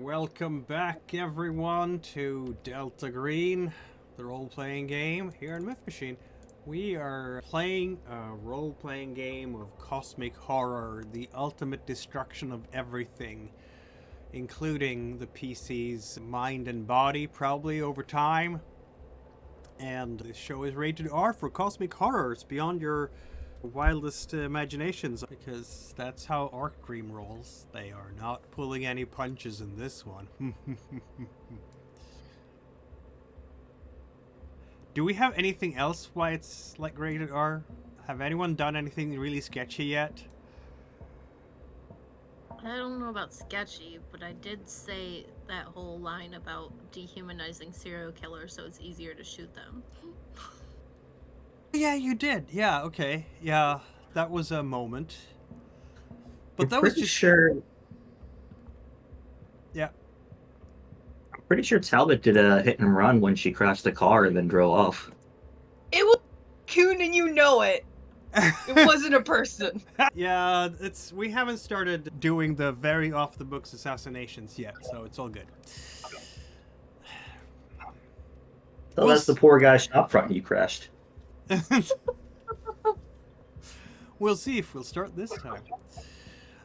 Welcome back, everyone, to Delta Green, the role-playing game here in Myth Machine. We are playing a role-playing game of cosmic horror, the ultimate destruction of everything, including the PC's mind and body, probably over time. And this show is rated R for cosmic horrors beyond your wildest imaginations, because that's how Arc Dream rolls. They are not pulling any punches in this one. Do we have anything else why it's like rated R? Have anyone done anything really sketchy yet? I don't know about sketchy, but I did say that whole line about dehumanizing serial killers so it's easier to shoot them. Yeah, you did. Yeah, okay. Yeah, that was a moment. But I'm that was pretty just... sure. Yeah. I'm pretty sure Talbot did a hit and run when she crashed the car and then drove off. It was Coon, and you know it. It wasn't a person. Yeah, we haven't started doing the very off-the-books assassinations yet, so it's all good. So that's the poor guy's shop front you crashed. We'll see if we'll start this time.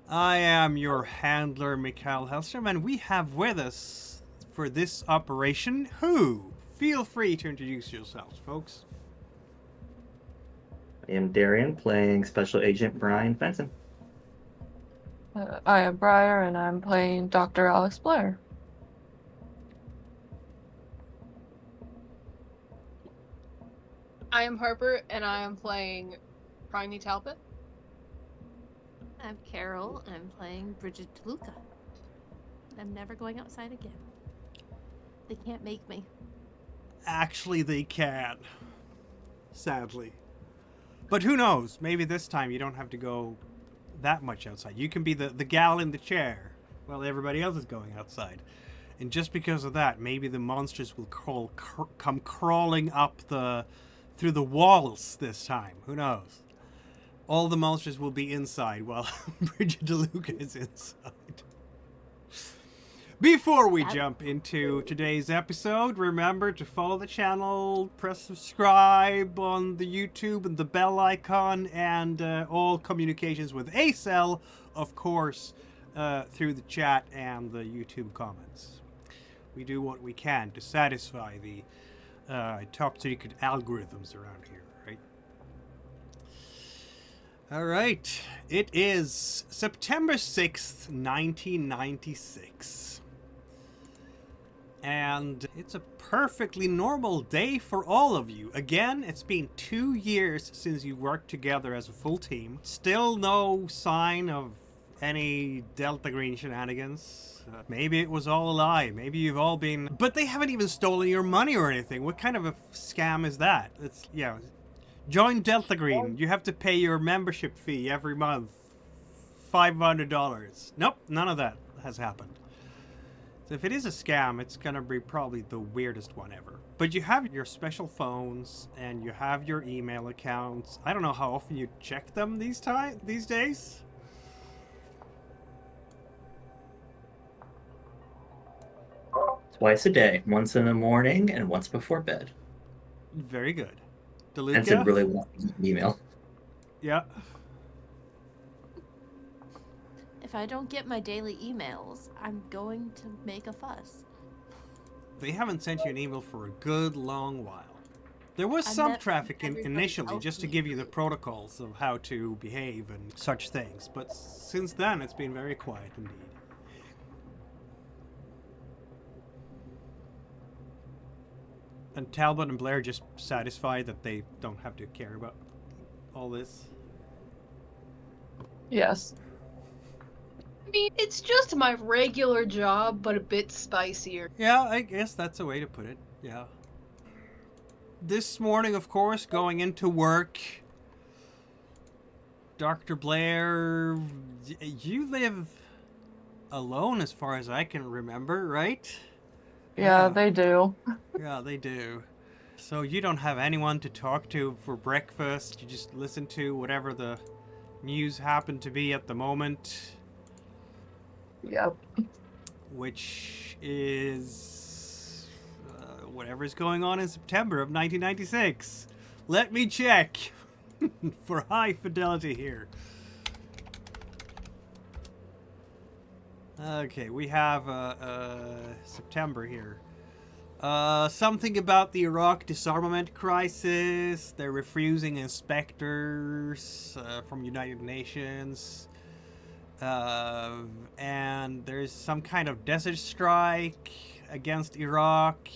I am your handler, Mikhail Hellstrom, and we have with us for this operation who? Feel free to introduce yourselves, folks. I am Darian, playing Special Agent Brian Fenton. I am Briar, and I'm playing Dr. Alex Blair. I am Harper, and I am playing Phryne Talbot. I'm Carol, and I'm playing Bridget Deluca. I'm never going outside again. They can't make me. Actually, they can. Sadly. But who knows? Maybe this time you don't have to go that much outside. You can be the gal in the chair while everybody else is going outside. And just because of that, maybe the monsters will come crawling up through the walls this time. Who knows? All the monsters will be inside while Bridget Deluca is inside. Before we jump into today's episode, remember to follow the channel, press subscribe on the YouTube and the bell icon, and all communications with ACEL, of course, through the chat and the YouTube comments. We do what we can to satisfy the top secret algorithms around here, right? All right. It is September 6th, 1996. And it's a perfectly normal day for all of you. Again, it's been 2 years since you worked together as a full team. Still no sign of any Delta Green shenanigans. Maybe it was all a lie. Maybe you've all been... But they haven't even stolen your money or anything. What kind of a scam is that? It's, yeah. Join Delta Green. You have to pay your membership fee every month. $500. Nope, none of that has happened. So if it is a scam, it's gonna be probably the weirdest one ever. But you have your special phones and you have your email accounts. I don't know how often you check them these days. Twice a day, once in the morning and once before bed. Very good. Deluca? Fenton really wants an email. Yeah. If I don't get my daily emails, I'm going to make a fuss. They haven't sent you an email for a good long while. There was some traffic initially just to give you the protocols of how to behave and such things, but since then it's been very quiet indeed. And Talbot and Blair just satisfied that they don't have to care about all this? Yes. I mean, it's just my regular job, but a bit spicier. Yeah, I guess that's a way to put it, yeah. This morning, of course, going into work, Dr. Blair, you live alone as far as I can remember, right? Yeah, they do. Yeah, they do. So you don't have anyone to talk to for breakfast. You just listen to whatever the news happened to be at the moment. Yep. which is whatever's going on in September of 1996. Let me check for high fidelity here. Okay, we have September here. Something about the Iraq disarmament crisis. They're refusing inspectors from United Nations. And there's some kind of desert strike against Iraq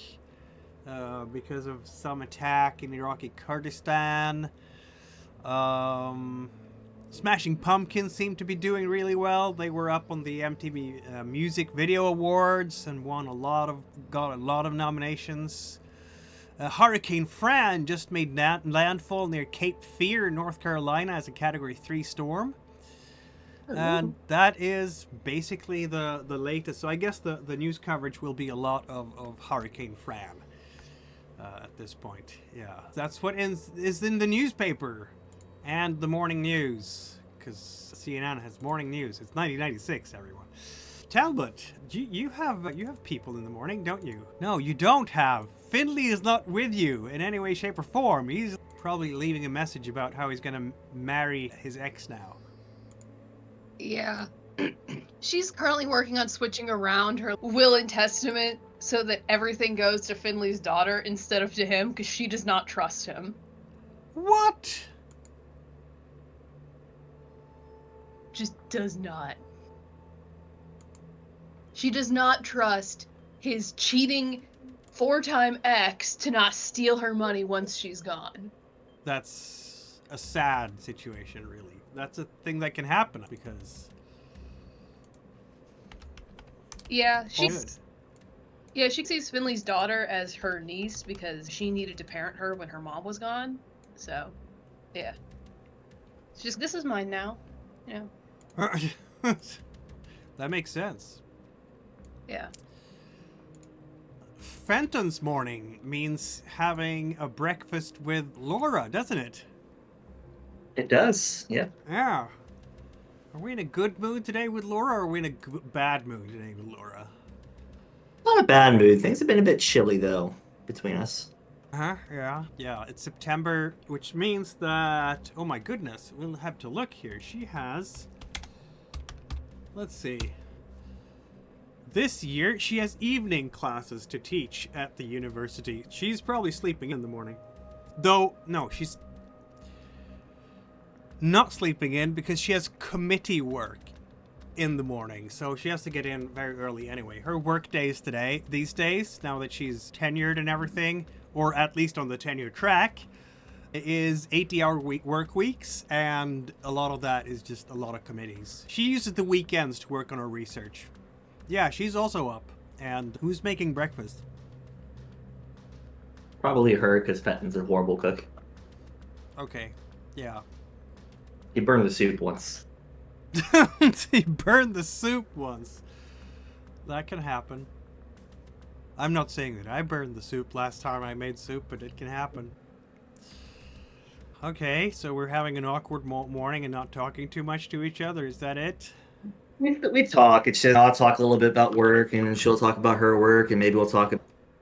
because of some attack in Iraqi Kurdistan. Smashing Pumpkins seem to be doing really well. They were up on the MTV Music Video Awards and got a lot of nominations. Hurricane Phryne just made landfall near Cape Fear, North Carolina, as a Category 3 storm. And that is basically the latest. So I guess the news coverage will be a lot of Hurricane Phryne at this point. Yeah, that's what is in the newspaper and the morning news, because CNN has morning news. It's 1996, everyone. Talbot, you have people in the morning, don't you? No, you don't have. Finley is not with you in any way, shape, or form. He's probably leaving a message about how he's going to marry his ex now. Yeah. She's currently working on switching around her will and testament so that everything goes to Finley's daughter instead of to him, because she does not trust him. What? Just does not. She does not trust his cheating 4-time ex to not steal her money once she's gone. That's a sad situation, really. That's a thing that can happen because... Yeah, she sees Finley's daughter as her niece because she needed to parent her when her mom was gone. So, yeah. It's just, this is mine now. You know? That makes sense. Yeah. Fenton's morning means having a breakfast with Laura, doesn't it? It does, yeah. Yeah. Are we in a good mood today with Laura, or are we in a bad mood today with Laura? Not a bad mood. Things have been a bit chilly, though, between us. Uh-huh, yeah. Yeah, it's September, which means that... Oh my goodness, we'll have to look here. She has... Let's see. This year, she has evening classes to teach at the university. She's probably sleeping in the morning. Though, no, she's not sleeping in because she has committee work in the morning. So she has to get in very early anyway. Her work days these days, now that she's tenured and everything, or at least on the tenure track, is 80-hour work weeks, and a lot of that is just a lot of committees. She uses the weekends to work on her research. Yeah, she's also up. And who's making breakfast? Probably her, because Fenton's a horrible cook. Okay, yeah. He burned the soup once. He burned the soup once. That can happen. I'm not saying that I burned the soup last time I made soup, but it can happen. Okay, so we're having an awkward morning and not talking too much to each other. Is that it? We talk. It's just I'll talk a little bit about work, and she'll talk about her work, and maybe we'll talk,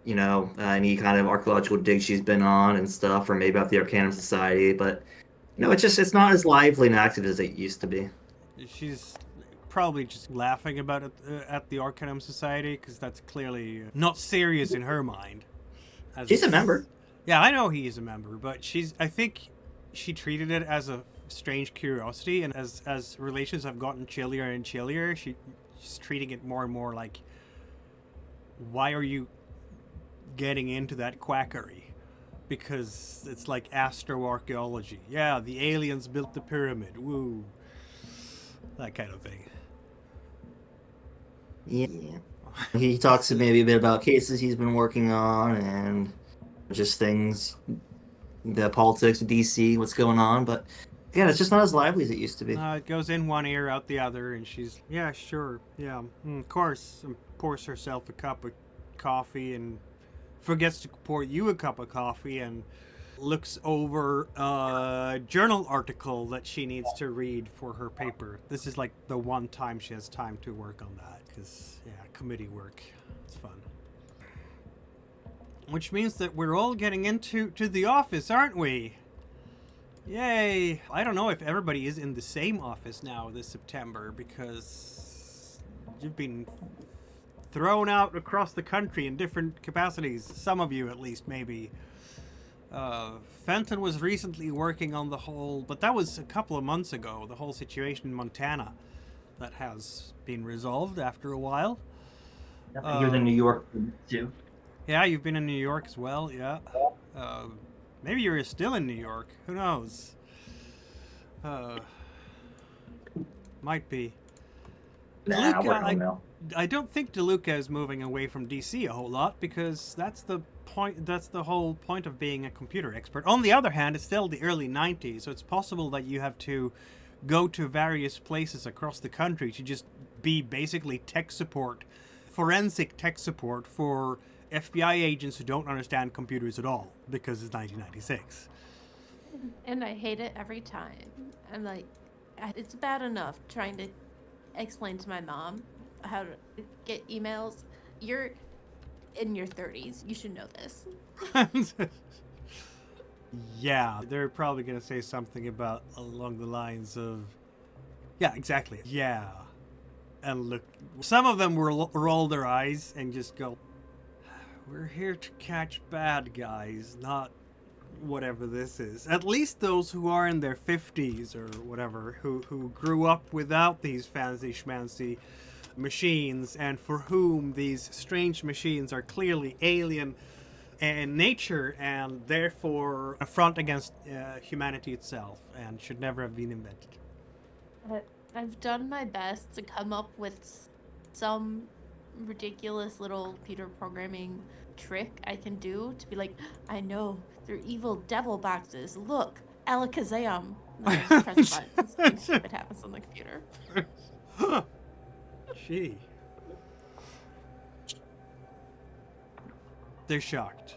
any kind of archaeological dig she's been on and stuff, or maybe about the Arcanum Society. But it's not as lively and active as it used to be. She's probably just laughing about it at the Arcanum Society, because that's clearly not serious in her mind. She's a member. Yeah, I know he is a member, but I think she treated it as a strange curiosity, and as relations have gotten chillier and chillier, she's treating it more and more like, why are you getting into that quackery? Because it's like astroarchaeology. Yeah, the aliens built the pyramid. Woo. That kind of thing. Yeah. He talks maybe a bit about cases he's been working on and just things, the politics of DC, what's going on, but yeah, it's just not as lively as it used to be. It goes in one ear, out the other, and she's, yeah, sure, yeah, of course, and pours herself a cup of coffee and forgets to pour you a cup of coffee, and looks over a journal article that she needs to read for her paper. This is like the one time she has time to work on that, because, yeah, committee work. It's fun. Which means that we're all getting into the office, aren't we? Yay! I don't know if everybody is in the same office now this September, because you've been thrown out across the country in different capacities. Some of you, at least, maybe. Fenton was recently working on the whole, but that was a couple of months ago, the whole situation in Montana. That has been resolved after a while. He was in New York too. Yeah, you've been in New York as well, yeah. Maybe you're still in New York. Who knows? Might be. Nah, Deluca, we're home now. I don't think Deluca is moving away from DC a whole lot, because that's the point. That's the whole point of being a computer expert. On the other hand, it's still the early 90s, so it's possible that you have to go to various places across the country to just be basically tech support, forensic tech support for FBI agents who don't understand computers at all, because it's 1996. And I hate it every time. I'm like, it's bad enough trying to explain to my mom how to get emails. You're in your 30s. You should know this. Yeah, they're probably going to say something about along the lines of, yeah, exactly. Yeah. And look, some of them will roll their eyes and just go, we're here to catch bad guys, not whatever this is. At least those who are in their 50s or whatever, who grew up without these fancy schmancy machines, and for whom these strange machines are clearly alien in nature and therefore a front against humanity itself and should never have been invented. I've done my best to come up with some ridiculous little computer programming trick I can do to be like, I know, they're evil devil boxes. Look, alakazam. And I just press buttons and shit happens on the computer. Gee. They're shocked.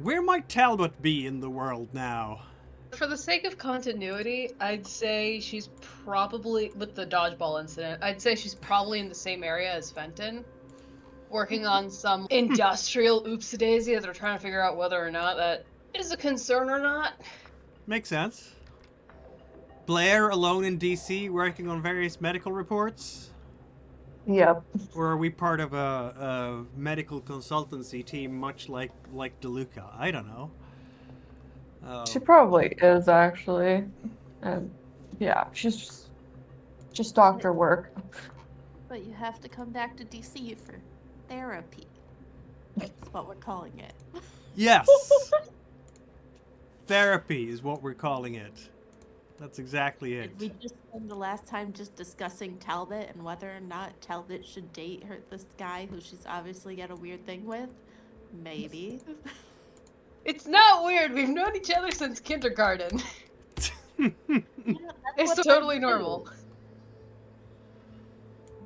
Where might Talbot be in the world now? For the sake of continuity, I'd say she's probably, with the dodgeball incident, I'd say she's probably in the same area as Fenton, working on some industrial oopsie-daisy that they're trying to figure out whether or not that is a concern or not. Makes sense. Blair alone in DC working on various medical reports? Yep. Or are we part of a medical consultancy team much like Deluca? I don't know. She probably is, actually. And yeah, she's just doctor work. But you have to come back to DC for therapy. That's what we're calling it. Yes! Therapy is what we're calling it. That's exactly it. Did we just spend the last time just discussing Talbot and whether or not Talbot should date this guy who she's obviously got a weird thing with? Maybe. It's not weird. We've known each other since kindergarten. Yeah, It's what totally I do. normal.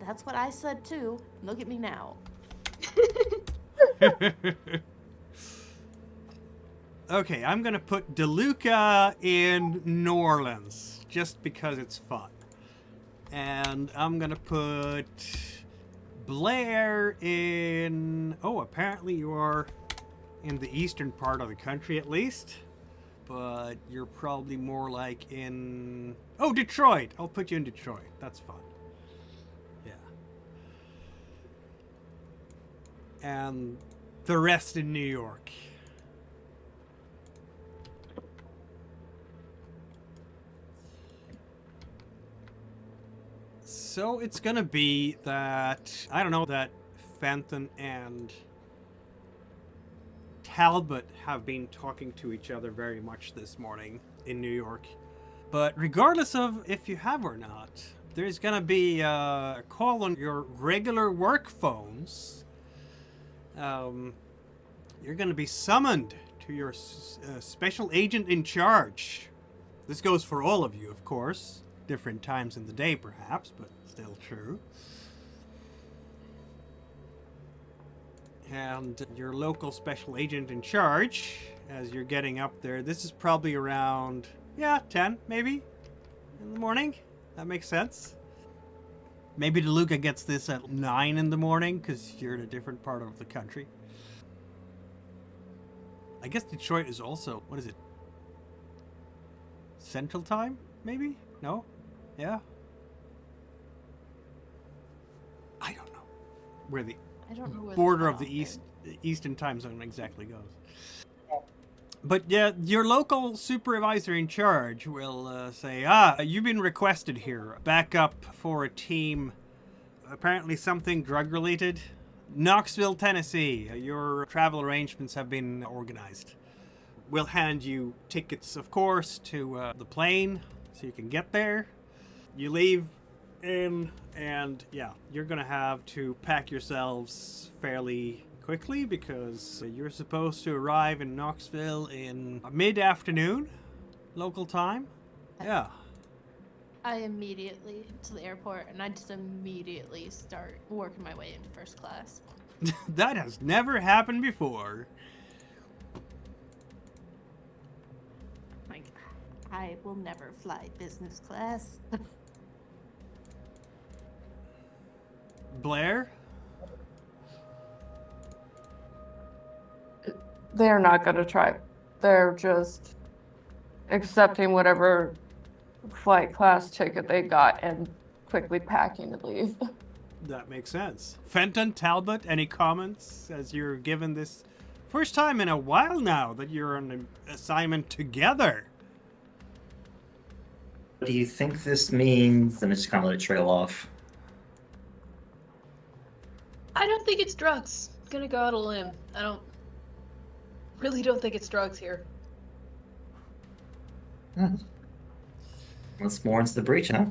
That's what I said too. Look at me now. Okay, I'm gonna put Deluca in New Orleans, just because it's fun. And I'm gonna put Blair in... Oh, apparently you are in the eastern part of the country at least. But you're probably more like in... Oh, Detroit! I'll put you in Detroit. That's fun. Yeah. And the rest in New York. So it's gonna be that, I don't know, that Fenton and Talbot have been talking to each other very much this morning in New York. But regardless of if you have or not, there's gonna be a call on your regular work phones. You're gonna be summoned to your special agent in charge. This goes for all of you, of course. Different times in the day, perhaps, but still true. and your local special agent in charge as you're getting up there. This is probably around, 10 maybe in the morning. That makes sense. Maybe Deluca gets this at 9 in the morning because you're in a different part of the country. I guess Detroit is also, what is it? Central time, maybe? No? Yeah? I don't know where the I don't know where border of the the Eastern time zone exactly goes. But yeah, your local supervisor in charge will say, you've been requested here. Backup for a team, apparently something drug-related. Knoxville, Tennessee. Your travel arrangements have been organized. We'll hand you tickets, of course, to the plane so you can get there. You leave in, and you're going to have to pack yourselves fairly quickly because you're supposed to arrive in Knoxville in mid-afternoon, local time. Yeah. I immediately to the airport, and I just immediately start working my way into first class. That has never happened before. Like, I will never fly business class. Blair? They're not going to try. They're just accepting whatever flight class ticket they got and quickly packing to leave. That makes sense. Fenton, Talbot, any comments as you're given this first time in a while now that you're on an assignment together? What do you think this means? And just kind of let it trail off. I don't think it's drugs. I'm gonna go out on a limb. I really don't think it's drugs here. Let's more into the breach, huh?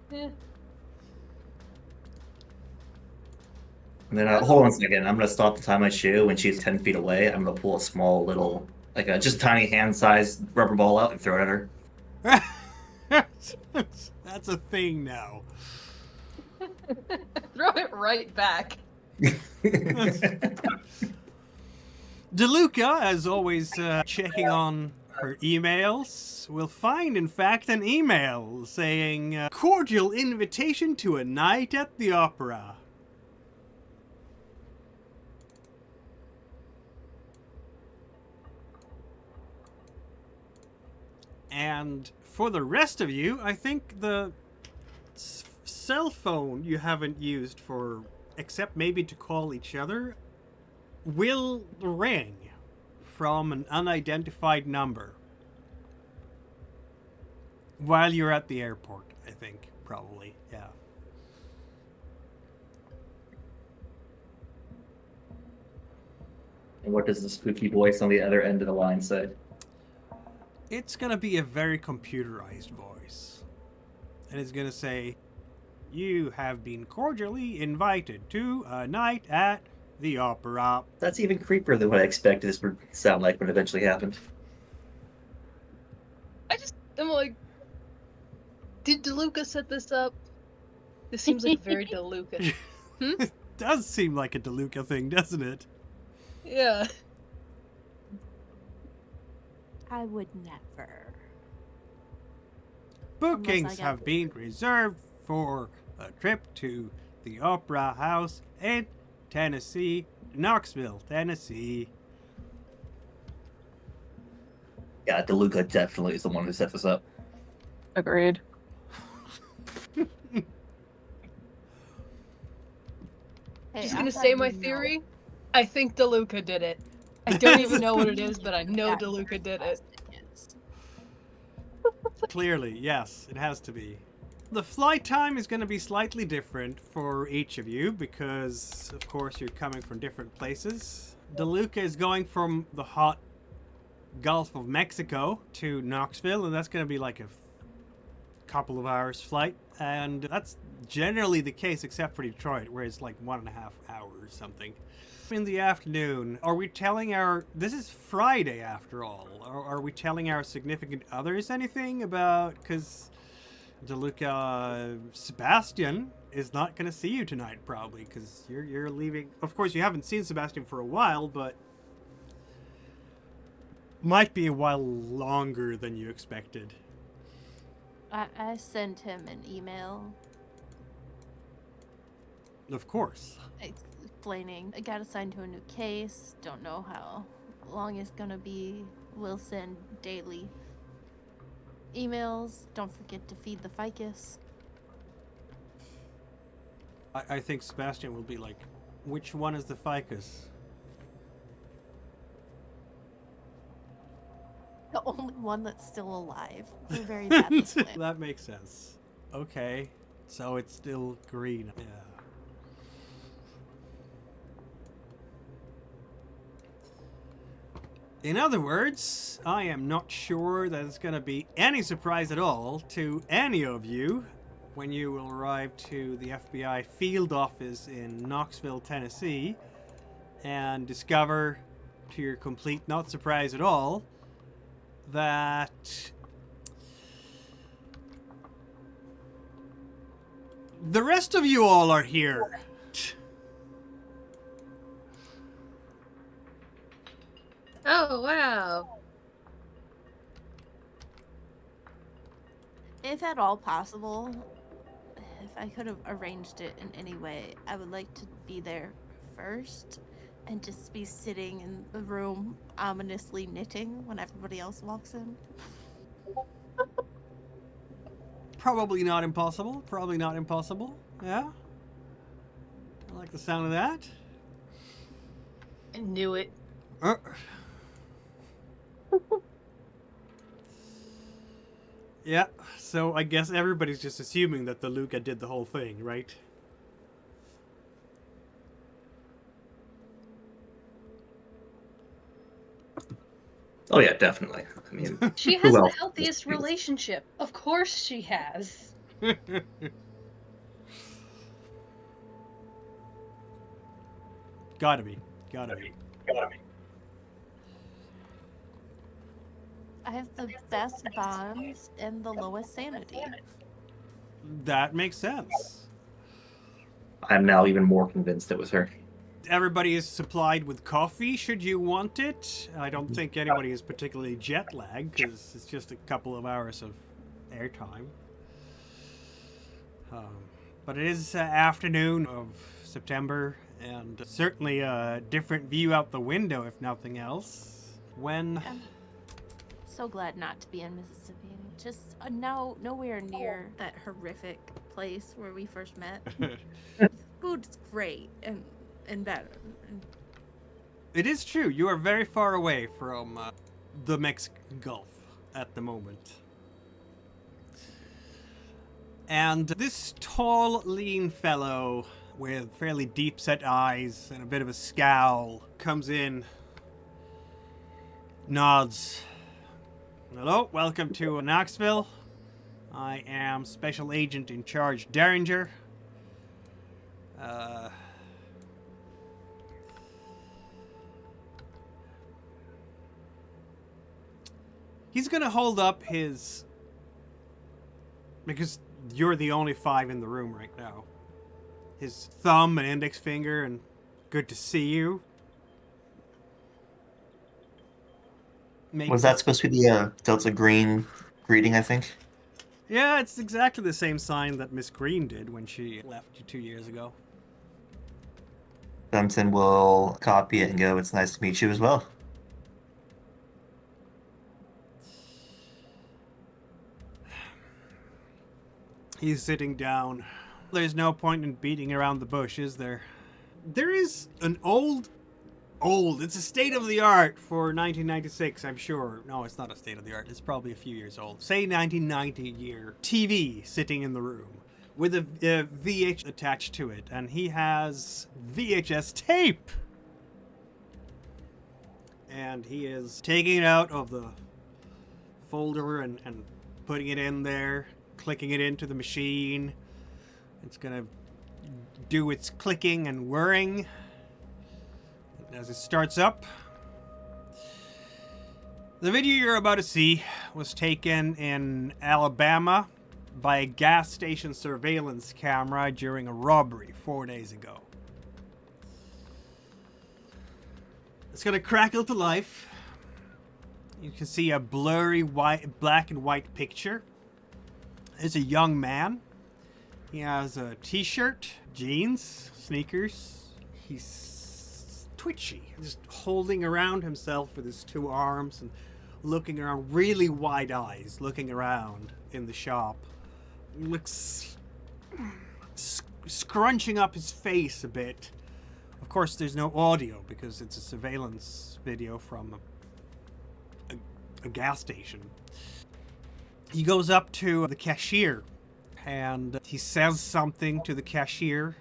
Yeah. And then hold on a second. I'm gonna stop to tie my shoe. When she's 10 feet away, I'm gonna pull a small little, like a just tiny hand-sized rubber ball out and throw it at her. That's a thing now. Throw it right back. Deluca, as always, checking on her emails, will find, in fact, an email saying, cordial invitation to a night at the opera. And for the rest of you, I think the cell phone you haven't used for, except maybe to call each other, will ring from an unidentified number while you're at the airport, I think, probably, yeah. And what does the spooky voice on the other end of the line say? It's gonna be a very computerized voice. And it's gonna say, you have been cordially invited to a night at the opera. That's even creepier than what I expected this would sound like when it eventually happened. I'm like, did Deluca set this up? This seems like very Deluca. It does seem like a Deluca thing, doesn't it? Yeah. I would never. Bookings have been reserved for a trip to the Opera House in Tennessee, Knoxville, Tennessee. Yeah, DeLuca definitely is the one who set this up. Agreed. Hey, Just gonna say my theory. I think DeLuca did it. I don't even know what it is, but I know DeLuca did it. Clearly, yes, it has to be. The flight time is going to be slightly different for each of you because, of course, you're coming from different places. DeLuca is going from the hot Gulf of Mexico to Knoxville, and that's going to be like a couple of hours flight. And that's generally the case except for Detroit, where it's like 1.5 hours or something. In the afternoon, are we telling this is Friday after all, are we telling our significant others anything about, because Deluca, Sebastian is not going to see you tonight, probably, because you're leaving. Of course, you haven't seen Sebastian for a while, but might be a while longer than you expected. I sent him an email Of course. explaining I got assigned to a new case, don't know how long it's gonna be. We'll send daily emails. Don't forget to feed the ficus. I think Sebastian will be like, which one is the ficus? The only one that's still alive. We're very bad at this plan. That makes sense. Okay. So it's still green. Yeah. In other words, I am not sure that it's going to be any surprise at all to any of you when you will arrive to the FBI field office in Knoxville, Tennessee, and discover, to your complete not surprise at all, that the rest of you all are here. Oh, wow. If at all possible, if I could have arranged it in any way, I would like to be there first and just be sitting in the room ominously knitting when everybody else walks in. Probably not impossible. Probably not impossible. Yeah? I like the sound of that. I knew it. Yeah, so I guess everybody's just assuming that Deluca did the whole thing, right? Oh yeah, definitely. I mean, She who has the else? healthiest relationship. Of course she has. Gotta be. Gotta be. I have the best bonds and the lowest sanity. That makes sense. I'm now even more convinced it was her. Everybody is supplied with coffee should you want it. I don't think anybody is particularly jet lagged because it's just a couple of hours of airtime. But it is afternoon of September and certainly a different view out the window if nothing else. When I'm so glad not to be in Mississippi. Just now nowhere near that horrific place where we first met. Food's great and better. it is true, you are very far away from the Mexican Gulf at the moment. And this tall, lean fellow with fairly deep-set eyes and a bit of a scowl comes in, nods. Hello, welcome to Knoxville. I am Special Agent in Charge Derringer. He's gonna hold up his... because you're the only 5 in the room right now. His thumb and index finger and good to see you. Was that supposed to be the Delta Green greeting, I think? Yeah, it's exactly the same sign that Miss Green did when she left you 2 years ago. Fenton will copy it and go, "It's nice to meet you as well." He's sitting down. There's no point in beating around the bush, is there? There is an old, it's a state-of-the-art for 1996, I'm sure. No, it's not a state-of-the-art. It's probably a few years old. Say 1990 year TV sitting in the room with a VH attached to it. And he has VHS tape. And he is taking it out of the folder and putting it in there, clicking it into the machine. It's gonna do its clicking and whirring as it starts up. The video you're about to see was taken in Alabama by a gas station surveillance camera during a robbery 4 days ago. It's gonna crackle to life. You can see a blurry black and white picture. It's a young man. He has a t-shirt, jeans, sneakers. He's twitchy, just holding around himself with his two arms and looking around, really wide eyes, looking around in the shop. Looks scrunching up his face a bit. Of course, there's no audio because it's a surveillance video from a gas station. He goes up to the cashier and he says something to the cashier.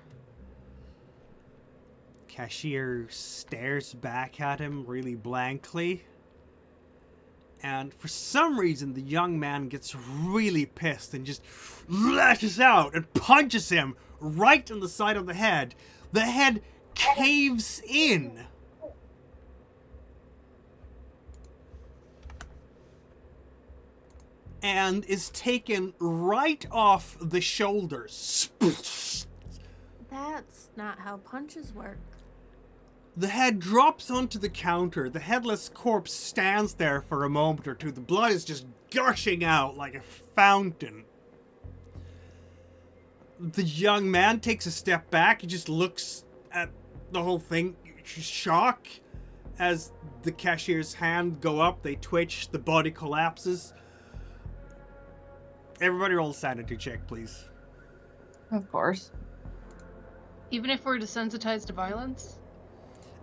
Cashier stares back at him really blankly. And for some reason, the young man gets really pissed and just lashes out and punches him right on the side of the head. The head caves in. And is taken right off the shoulders. That's not how punches work. The head drops onto the counter. The headless corpse stands there for a moment or two. The blood is just gushing out like a fountain. The young man takes a step back. He just looks at the whole thing, shock. As the cashier's hand go up, they twitch, the body collapses. Everybody roll a sanity check, please. Of course. Even if we're desensitized to violence?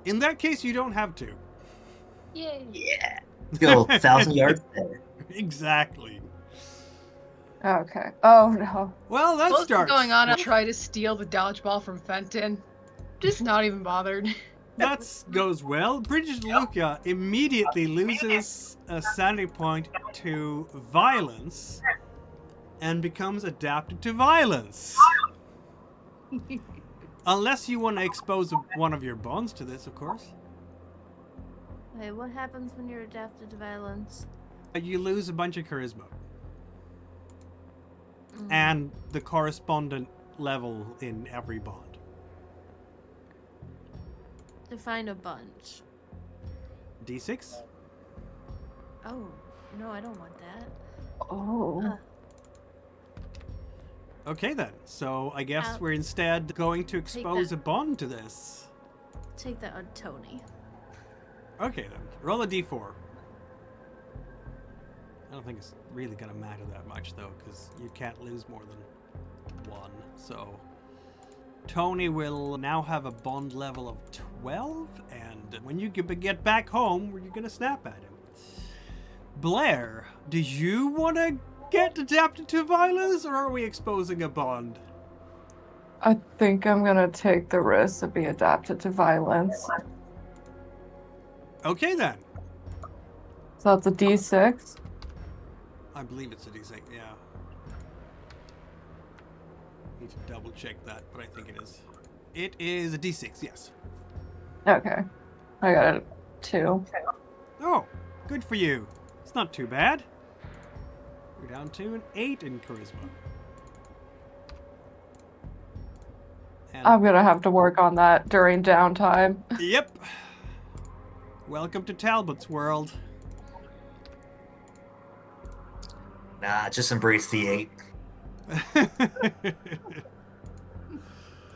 In that case, you don't have to. Yay. Yeah. Go 1,000 yards there. Exactly. Okay. Oh no. Well, that What's starts. going on? I try to steal the dodgeball from Fenton. Just not even bothered. That goes well. Bridget Deluca immediately loses a sanity point to violence and becomes adapted to violence. Unless you want to expose one of your bonds to this, of course. Hey, what happens when you're adapted to violence? You lose a bunch of charisma. And the correspondent level in every bond. Define a bunch. D6? Oh, no, I don't want that. Oh. Okay then. So I guess I'll we're instead going to expose that. a bond to this. Take that on Tony. Okay then. Roll a d4. I don't think it's really gonna matter that much though, because you can't lose more than one. So Tony will now have a bond level of 12, and when you get back home, you're gonna snap at him. Blair, do you want to get adapted to violence, or are we exposing a bond? I think I'm gonna take the risk to be adapted to violence. Okay then. So that's a D6. I believe it's a D6, yeah. Need to double check that, but I think it is. It is a D6, yes. Okay. I got a 2. Oh, good for you. It's not too bad. We're down to an 8 in charisma. And I'm gonna have to work on that during downtime. yep. Welcome to Talbot's world. Nah, just embrace the 8.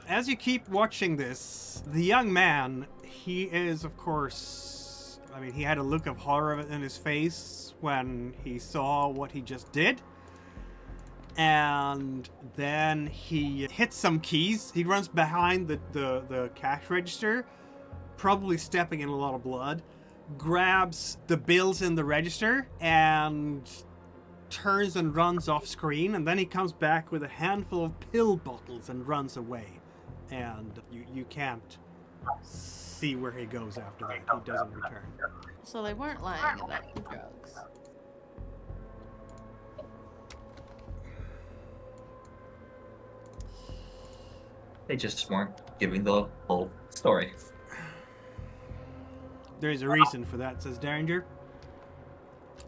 As you keep watching this, the young man, he is, of course, I mean, he had a look of horror in his face when he saw what he just did. And then he hits some keys. He runs behind the cash register, probably stepping in a lot of blood, grabs the bills in the register, and turns and runs off screen, and then he comes back with a handful of pill bottles and runs away. And you can't see where he goes after that. He doesn't return. So they weren't lying about the drugs. They just weren't giving the whole story. There's a reason for that, says Derringer.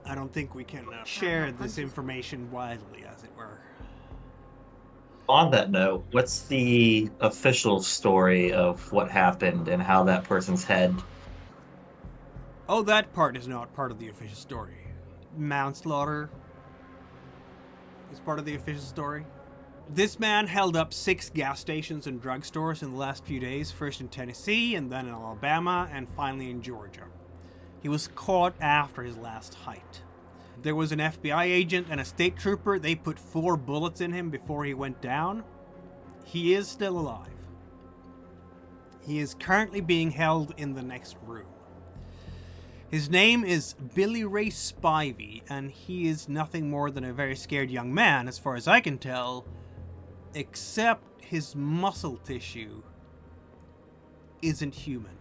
I don't think we can share this information widely, as it were. On that note, what's the official story of what happened and how that person's head? Oh, that part is not part of the official story. Manslaughter is part of the official story. This man held up 6 gas stations and drugstores in the last few days, first in Tennessee, and then in Alabama, and finally in Georgia. He was caught after his last hike. There was an FBI agent and a state trooper. They put 4 bullets in him before he went down. He is still alive. He is currently being held in the next room. His name is Billy Ray Spivey, and he is nothing more than a very scared young man, as far as I can tell, except his muscle tissue isn't human.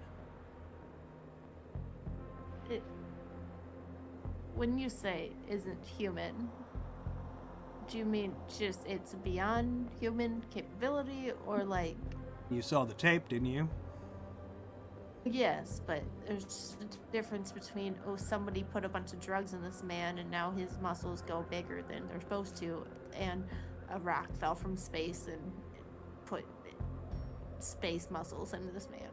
When you say isn't human, do you mean just it's beyond human capability, or like... You saw the tape, didn't you? Yes, but there's a difference between, oh, somebody put a bunch of drugs in this man and now his muscles go bigger than they're supposed to, and a rock fell from space and put space muscles into this man.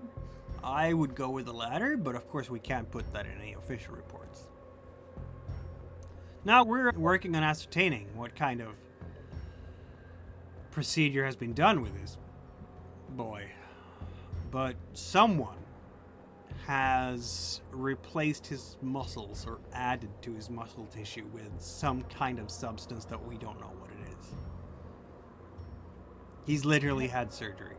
I would go with the latter, but of course we can't put that in any official reports. Now we're working on ascertaining what kind of procedure has been done with this boy. But someone has replaced his muscles or added to his muscle tissue with some kind of substance that we don't know what it is. He's literally had surgery.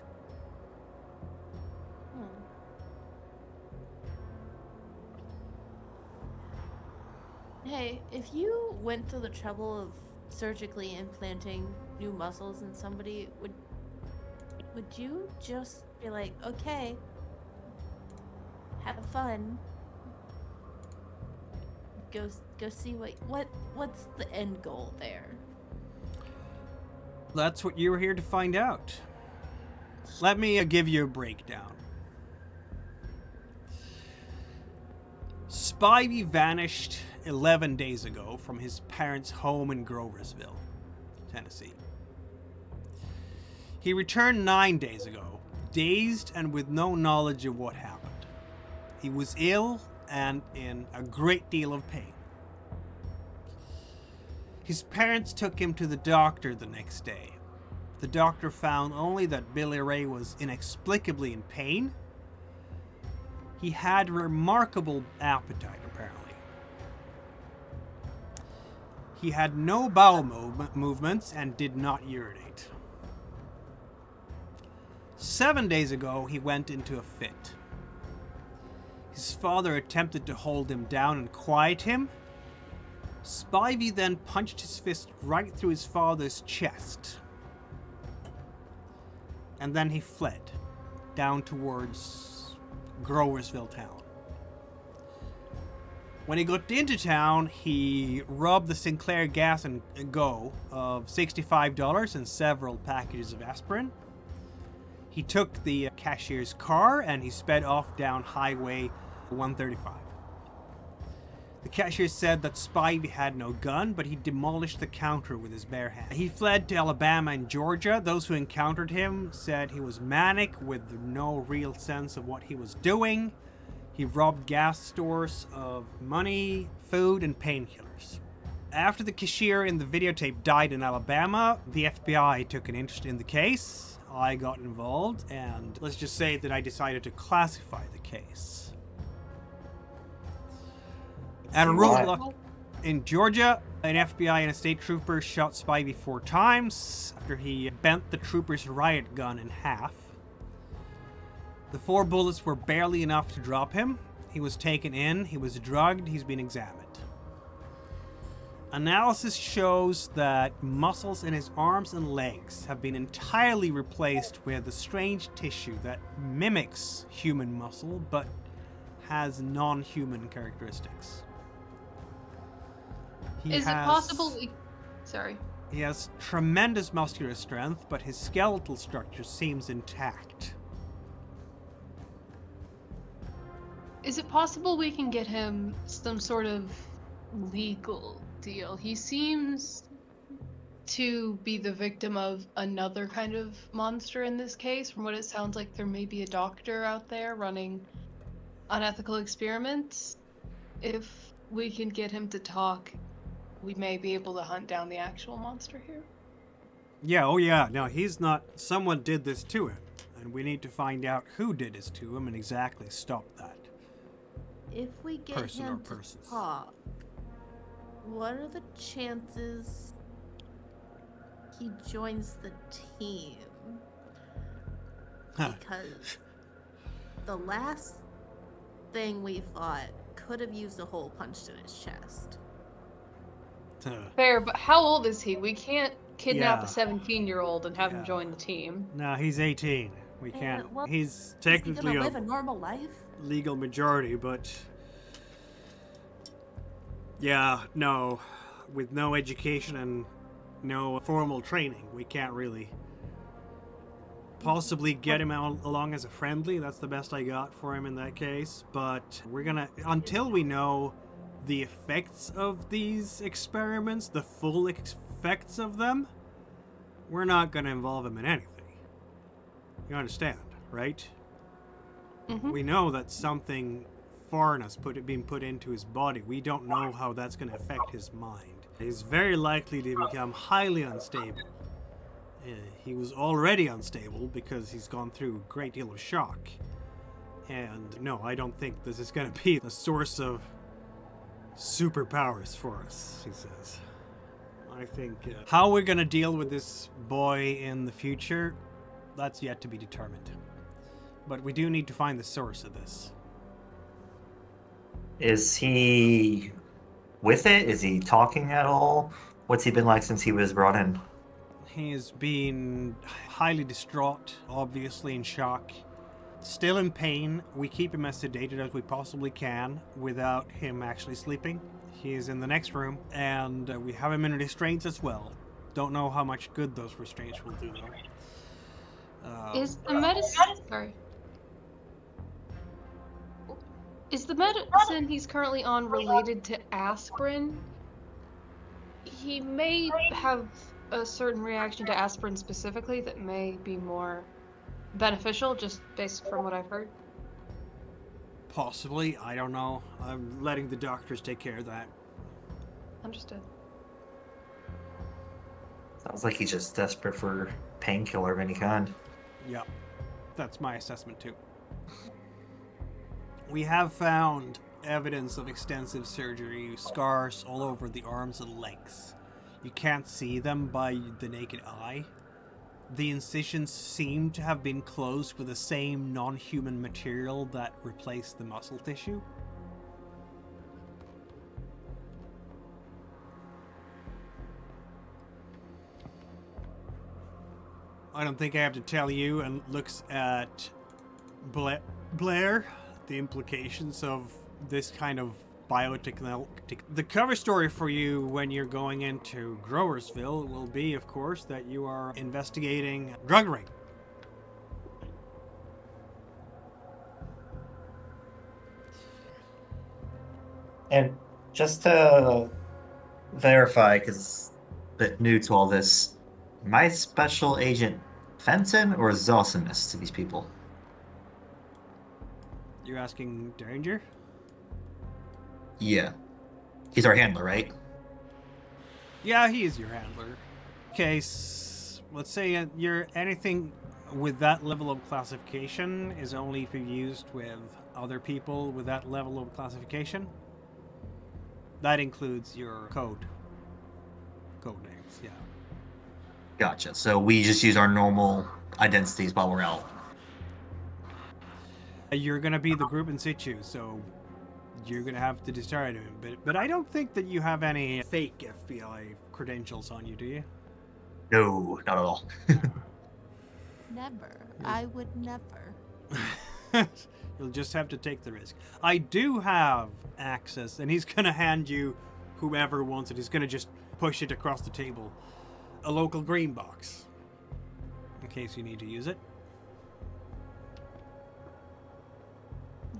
Hey, if you went to the trouble of surgically implanting new muscles in somebody, would you just be like, okay, have fun, go see what's the end goal there? That's what you were here to find out. Let me give you a breakdown. Spivey vanished 11 days ago from his parents' home in Groversville, Tennessee. He returned 9 days ago, dazed and with no knowledge of what happened. He was ill and in a great deal of pain. His parents took him to the doctor the next day. The doctor found only that Billy Ray was inexplicably in pain. He had remarkable appetite, apparently. He had no bowel movements and did not urinate. 7 days ago, he went into a fit. His father attempted to hold him down and quiet him. Spivey then punched his fist right through his father's chest. And then he fled down towards Groversville town. When he got into town, he robbed the Sinclair Gas and Go of $65 and several packages of aspirin. He took the cashier's car and he sped off down Highway 135. The cashier said that Spivey had no gun, but he demolished the counter with his bare hands. He fled to Alabama and Georgia. Those who encountered him said he was manic with no real sense of what he was doing. He robbed gas stores of money, food, and painkillers. After the cashier in the videotape died in Alabama, the FBI took an interest in the case. I got involved, and let's just say that I decided to classify the case. At a roadblock in Georgia, an FBI and a state trooper shot Spivey 4 times after he bent the trooper's riot gun in half. The 4 bullets were barely enough to drop him. He was taken in, he was drugged, he's been examined. Analysis shows that muscles in his arms and legs have been entirely replaced with a strange tissue that mimics human muscle but has non-human characteristics. Is it possible Sorry. He has tremendous muscular strength, but his skeletal structure seems intact. Is it possible we can get him some sort of legal deal? He seems to be the victim of another kind of monster in this case. From what it sounds like, there may be a doctor out there running unethical experiments. If we can get him to talk, we may be able to hunt down the actual monster here. Yeah, oh yeah, no, he's not. Someone did this to him, and we need to find out who did this to him and exactly stop that. If we get Person or him to persons. talk, what are the chances he joins the team? Huh. Because the last thing we fought could have used a hole punched in his chest. Fair, but how old is he? We can't kidnap Yeah. a 17-year-old and have him Yeah. join the team. No, he's 18. We Yeah, can't. well, He's Is he technically gonna a live a normal life? legal majority, but yeah, no, with no education and no formal training, we can't really possibly get him out along as a friendly. That's the best I got for him in that case. But we're gonna, until we know the effects of these experiments, the full effects of them, we're not gonna involve him in anything. You understand, right? Mm-hmm. We know that something foreign has been put into his body. We don't know how that's going to affect his mind. He's very likely to become highly unstable. He was already unstable because he's gone through a great deal of shock. And no, I don't think this is going to be the source of superpowers for us, he says. I think how we're going to deal with this boy in the future, that's yet to be determined. But we do need to find the source of this. Is he with it? Is he talking at all? What's he been like since he was brought in? He has been highly distraught, obviously in shock, still in pain. We keep him as sedated as we possibly can without him actually sleeping. He is in the next room, and we have him in restraints as well. Don't know how much good those restraints will do, though. Is the medicine... Sorry. Is the medicine he's currently on related to aspirin? He may have a certain reaction to aspirin specifically that may be more beneficial, just based from what I've heard. Possibly, I don't know. I'm letting the doctors take care of that. Understood. Sounds like he's just desperate for painkiller of any kind. Yep, that's my assessment too. We have found evidence of extensive surgery, scars all over the arms and legs. You can't see them by the naked eye. The incisions seem to have been closed with the same non-human material that replaced the muscle tissue. I don't think I have to tell you, and looks at Blair, the implications of this kind of biotechnology. The cover story for you when you're going into Groversville will be, of course, that you are investigating drug ring. And just to verify, because a bit new to all this, am I Special Agent Fenton or Zosimus to these people? You're asking Derringer? Yeah. He's our handler, right? Yeah, he is your handler. Okay, let's say you're anything with that level of classification is only if you've used with other people with that level of classification. That includes your code names, yeah. Gotcha. So we just use our normal identities while we're out. You're gonna be the group in situ, so you're gonna have to decide him. But I don't think that you have any fake FBI credentials on you, do you? No, not at all. Never. I would never. You'll just have to take the risk. I do have access, and he's gonna hand you whoever wants it. He's gonna just push it across the table. A local green box, in case you need to use it.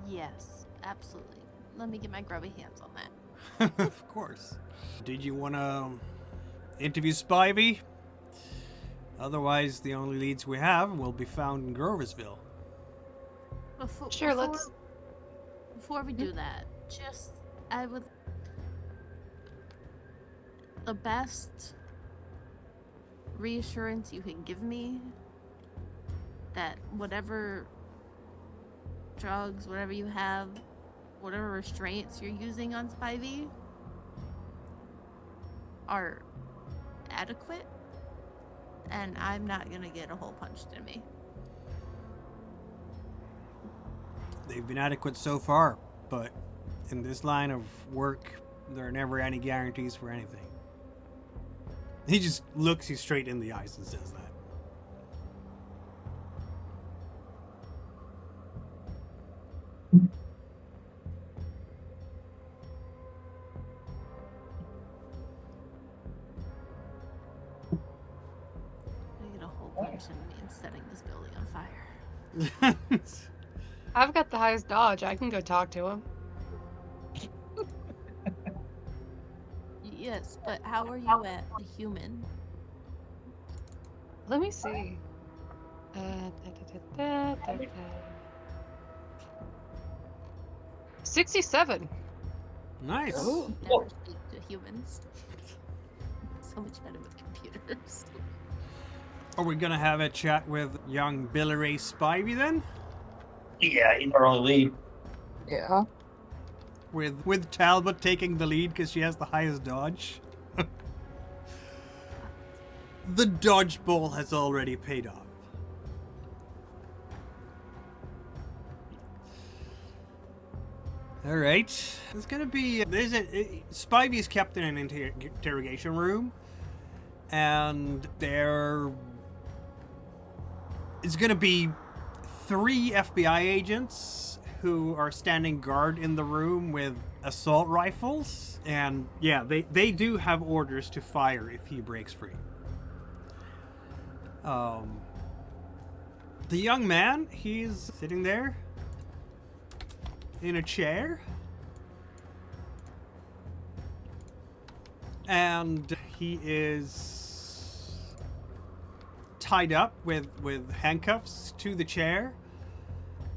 Yes, absolutely. Let me get my grubby hands on that. Of course. Did you want to interview Spivey. Otherwise, the only leads we have will be found in Groversville. Sure, let's- Before we do that, I would. The best reassurance you can give me that whatever drugs, whatever you have, whatever restraints you're using on Spivey are adequate, and I'm not gonna get a hole punched in me. They've been adequate so far, but in this line of work, there are never any guarantees for anything. He just looks you straight in the eyes and says that. I get a hole punch in me and setting this building on fire. I've got the highest dodge. I can go talk to him. Yes, but how are you at the human? Let me see. 67. Nice. Never speak to humans. So much better with computers. Are we gonna have a chat with young Billy Ray Spivey then? Yeah, he's our only lead. Yeah. With Talbot taking the lead because she has the highest dodge. The dodgeball has already paid off. All right, it's gonna be Spivey's kept in an interrogation room, and there is gonna be 3 FBI agents who are standing guard in the room with assault rifles, and yeah, they do have orders to fire if he breaks free. The young man, he's sitting there in a chair, and he is tied up with handcuffs to the chair.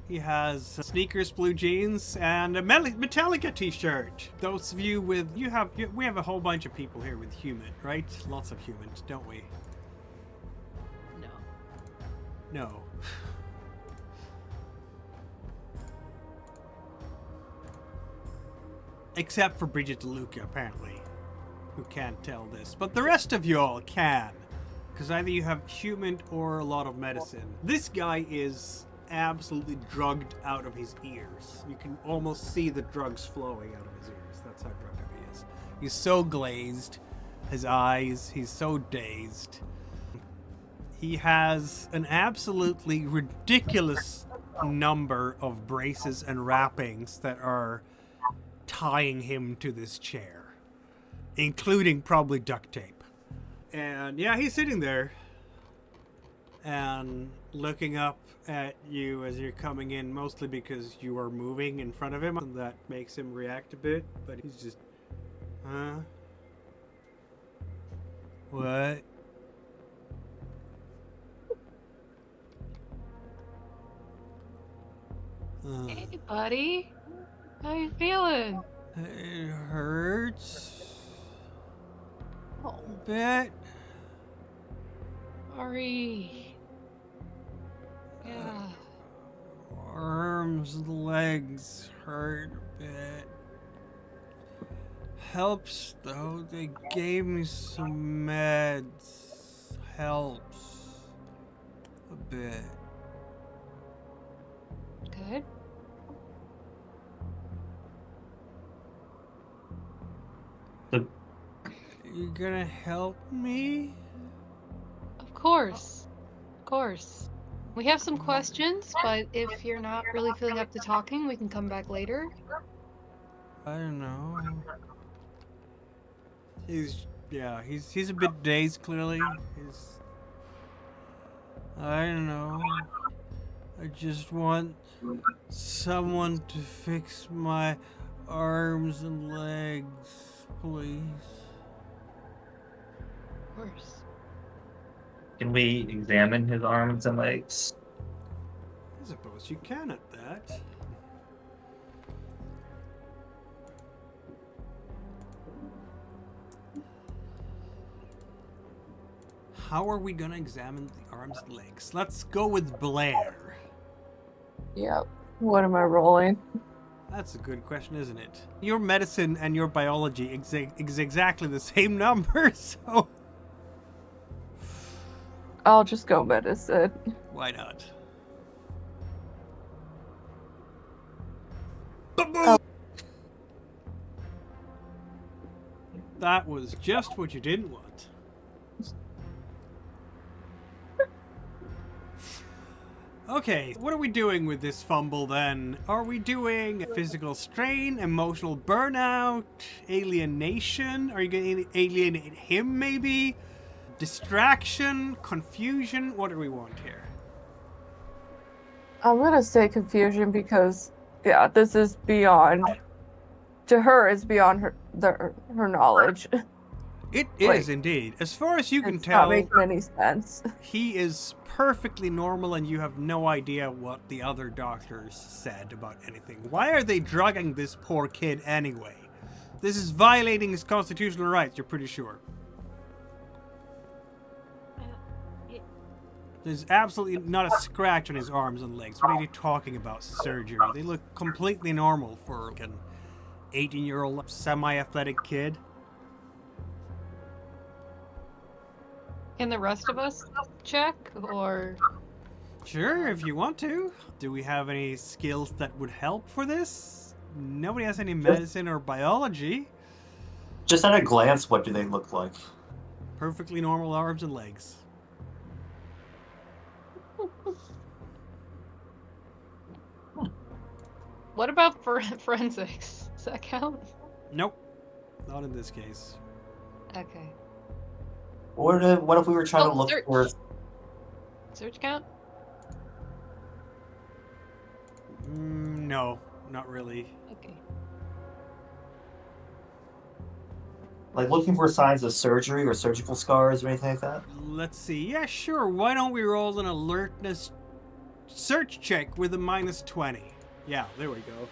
He has sneakers, blue jeans, and a Metallica t-shirt. Those of you with we have a whole bunch of people here with human, right? Lots of humans, don't we? No. Except for Bridget Deluca, apparently, who can't tell this. But the rest of you all can. Because either you have human or a lot of medicine. This guy is absolutely drugged out of his ears. You can almost see the drugs flowing out of his ears. That's how drugged up he is. He's so glazed. His eyes, he's so dazed. He has an absolutely ridiculous number of braces and wrappings that are tying him to this chair, including probably duct tape. And yeah, he's sitting there and looking up at you as you're coming in, mostly because you are moving in front of him, and that makes him react a bit, but he's just, huh? What? Hey, buddy. How you feeling? It hurts Oh, a bit. Sorry. Yeah. Arms and legs hurt a bit. Helps though, they gave me some meds. Helps a bit. Good. You gonna help me? Of course. Of course. We have some questions, but if you're not really feeling up to talking, we can come back later. I don't know. He's a bit dazed clearly. I don't know. I just want someone to fix my arms and legs, please. course. Can we examine his arms and legs? I suppose you can at that. How are we gonna examine the arms and legs? Let's go with Blair. Yep. What am I rolling? That's a good question, isn't it? Your medicine and your biology is exactly the same number, so I'll just go medicine. why not? Oh. That was just what you didn't want. Okay, what are we doing with this fumble then? Are we doing physical strain, emotional burnout, alienation? Are you going to alienate him maybe? Distraction, confusion? What do we want here? I'm gonna say confusion because, yeah, this is beyond. To her, it's beyond her knowledge. It Like, is indeed. As far as you can It's not tell, making any sense. he is perfectly normal and you have no idea what the other doctors said about anything. Why are they drugging this poor kid anyway? This is violating his constitutional rights, you're pretty sure. There's absolutely not a scratch on his arms and legs. What are you talking about, surgery? They look completely normal for an 18-year-old semi-athletic kid. Can the rest of us check, or? Sure, if you want to. Do we have any skills that would help for this? Nobody has any medicine or biology. Just at a glance, what do they look like? Perfectly normal arms and legs. What about forensics? Does that count? Nope. Not in this case. Okay. What if we were trying to look search. for... Search count? No, not really. Okay. Like, looking for signs of surgery or surgical scars or anything like that? Let's see. Yeah, sure. Why don't we roll an alertness search check with a -20? Yeah, there we go.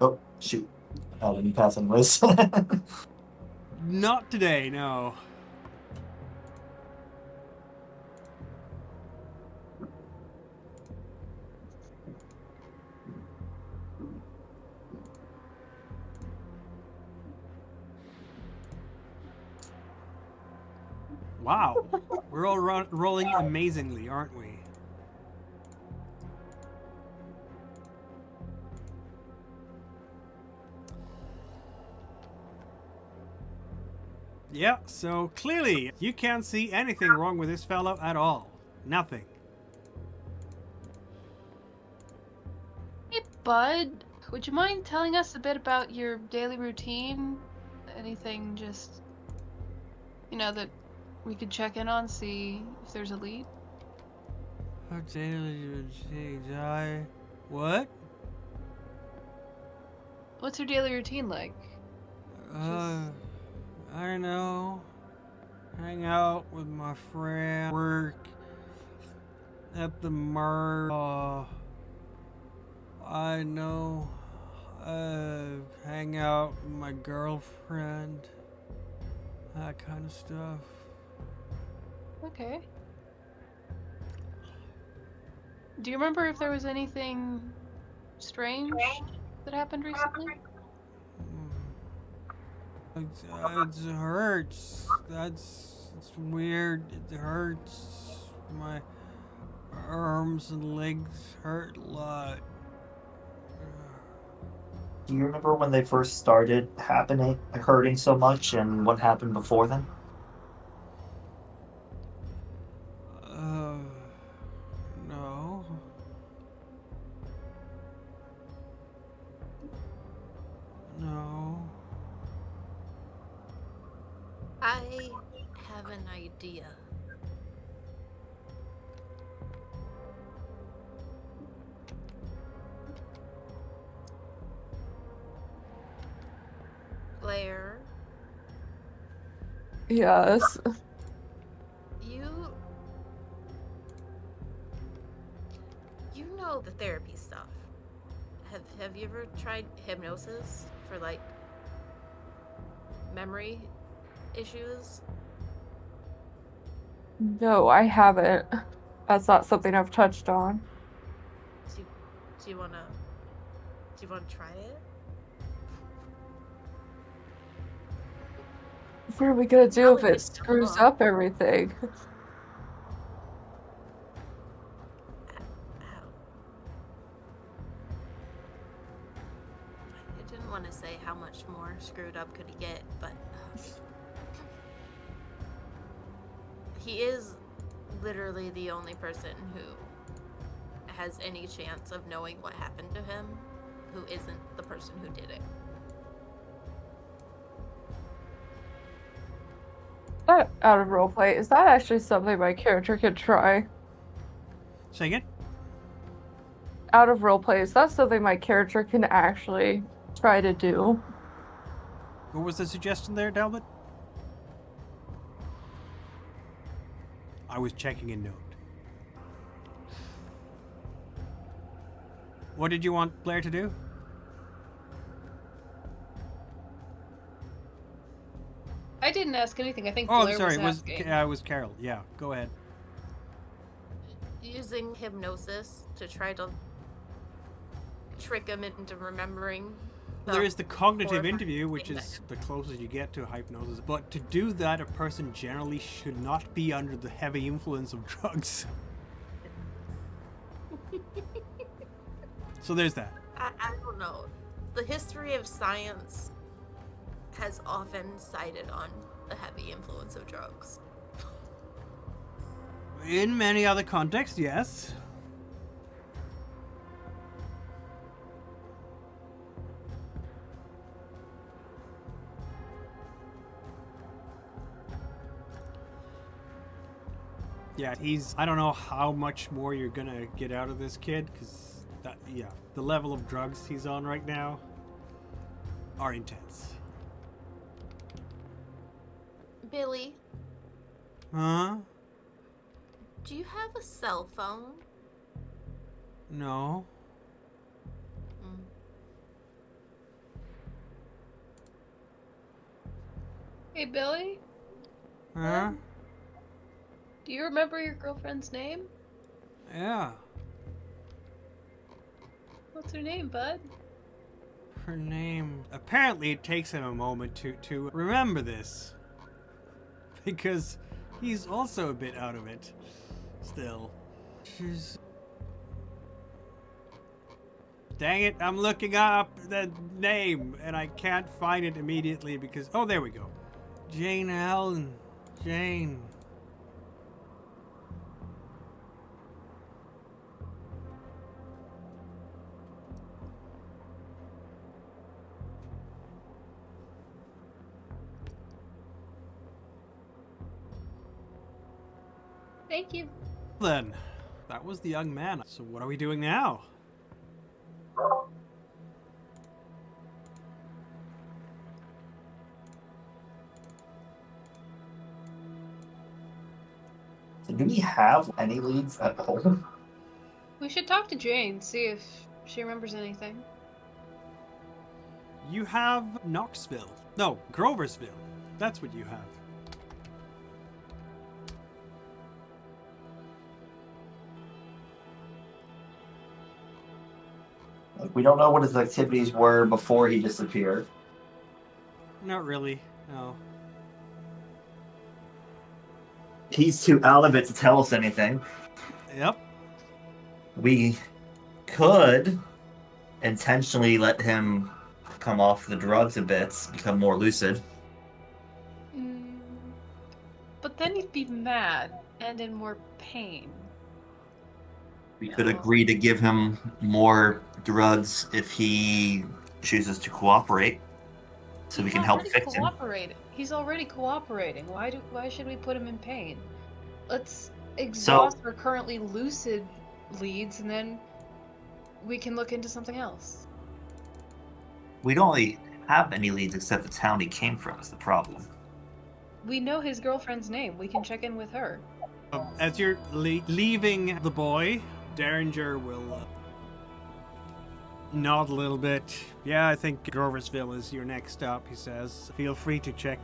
Oh, shoot. I didn't pass anyways. Not today, no. Wow. We're all rolling amazingly, aren't we? Yeah, so clearly you can't see anything wrong with this fellow at all. Nothing. Hey, bud. Would you mind telling us a bit about your daily routine? Anything just, that we could check in on, see if there's a lead? Our daily routine, What? What's your daily routine like? I don't know. Hang out with my friend, work at the Merle. I know. Hang out with my girlfriend. That kind of stuff. Okay. Do you remember if there was anything strange that happened recently? It hurts. It's weird. It hurts. My arms and legs hurt a lot. Do you remember when they first started hurting so much, and what happened before then? No. No. I have an idea. Blair, Yes. You know the therapy stuff. Have you ever tried hypnosis for like memory issues? No, I haven't. That's not something I've touched on. Do you wanna try it? What are we gonna do How if would it it come screws off? up everything? Ow. I didn't want to say how much more screwed up could he get, but he is literally the only person who has any chance of knowing what happened to him who isn't the person who did it. That out of roleplay, is that actually something my character could try? Say again? Out of roleplay, is that something my character can actually try to do? What was the suggestion there, Talbot? I was checking a note. What did you want Blair to do? I didn't ask anything. I think Oh, Blair I'm sorry. was It asking. was Carol. Yeah, go ahead. Using hypnosis to try to trick him into remembering. There is the cognitive horrifying interview, which thing is the closest you get to hypnosis. But to do that, a person generally should not be under the heavy influence of drugs. So there's that. I don't know. The history of science has often cited on the heavy influence of drugs. In many other contexts, yes. Yeah, I don't know how much more you're gonna get out of this kid, because the level of drugs he's on right now are intense. Billy, Huh? do you have a cell phone? No. Mm. Hey, Billy, Huh? do you remember your girlfriend's name? Yeah. What's her name, bud? Her name. Apparently, it takes him a moment to remember this. Because he's also a bit out of it. Still. She's. Dang it, I'm looking up the name and I can't find it immediately because. Oh, there we go. Jane Allen. Jane. Thank you. Then, that was the young man. So what are we doing now? So do we have any leads at all? We should talk to Jane, see if she remembers anything. You have Knoxville. No, Groversville. That's what you have. Like, we don't know what his activities were before he disappeared. Not really. No. He's too out of it to tell us anything. Yep. We could intentionally let him come off the drugs a bit, become more lucid. But then he'd be mad and in more pain. We could agree to give him more drugs if he chooses to cooperate, so we can help fix him. He's already cooperating. Why should we put him in pain? Let's exhaust our currently lucid leads, and then we can look into something else. We don't really have any leads except the town he came from is the problem. We know his girlfriend's name. We can check in with her. As you're leaving the boy, Derringer will nod a little bit. Yeah, I think Groversville is your next stop, he says. Feel free to check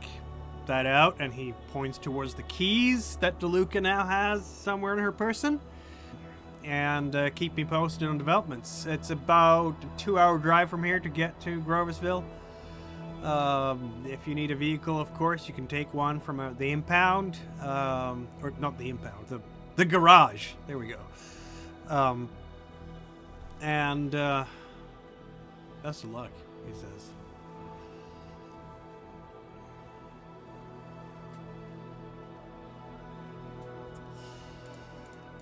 that out. And he points towards the keys that Deluca now has somewhere in her person. And keep me posted on developments. It's about a 2-hour drive from here to get to Groversville. If you need a vehicle, of course, you can take one from the impound, or not the impound, the garage. There we go. And best of luck, he says.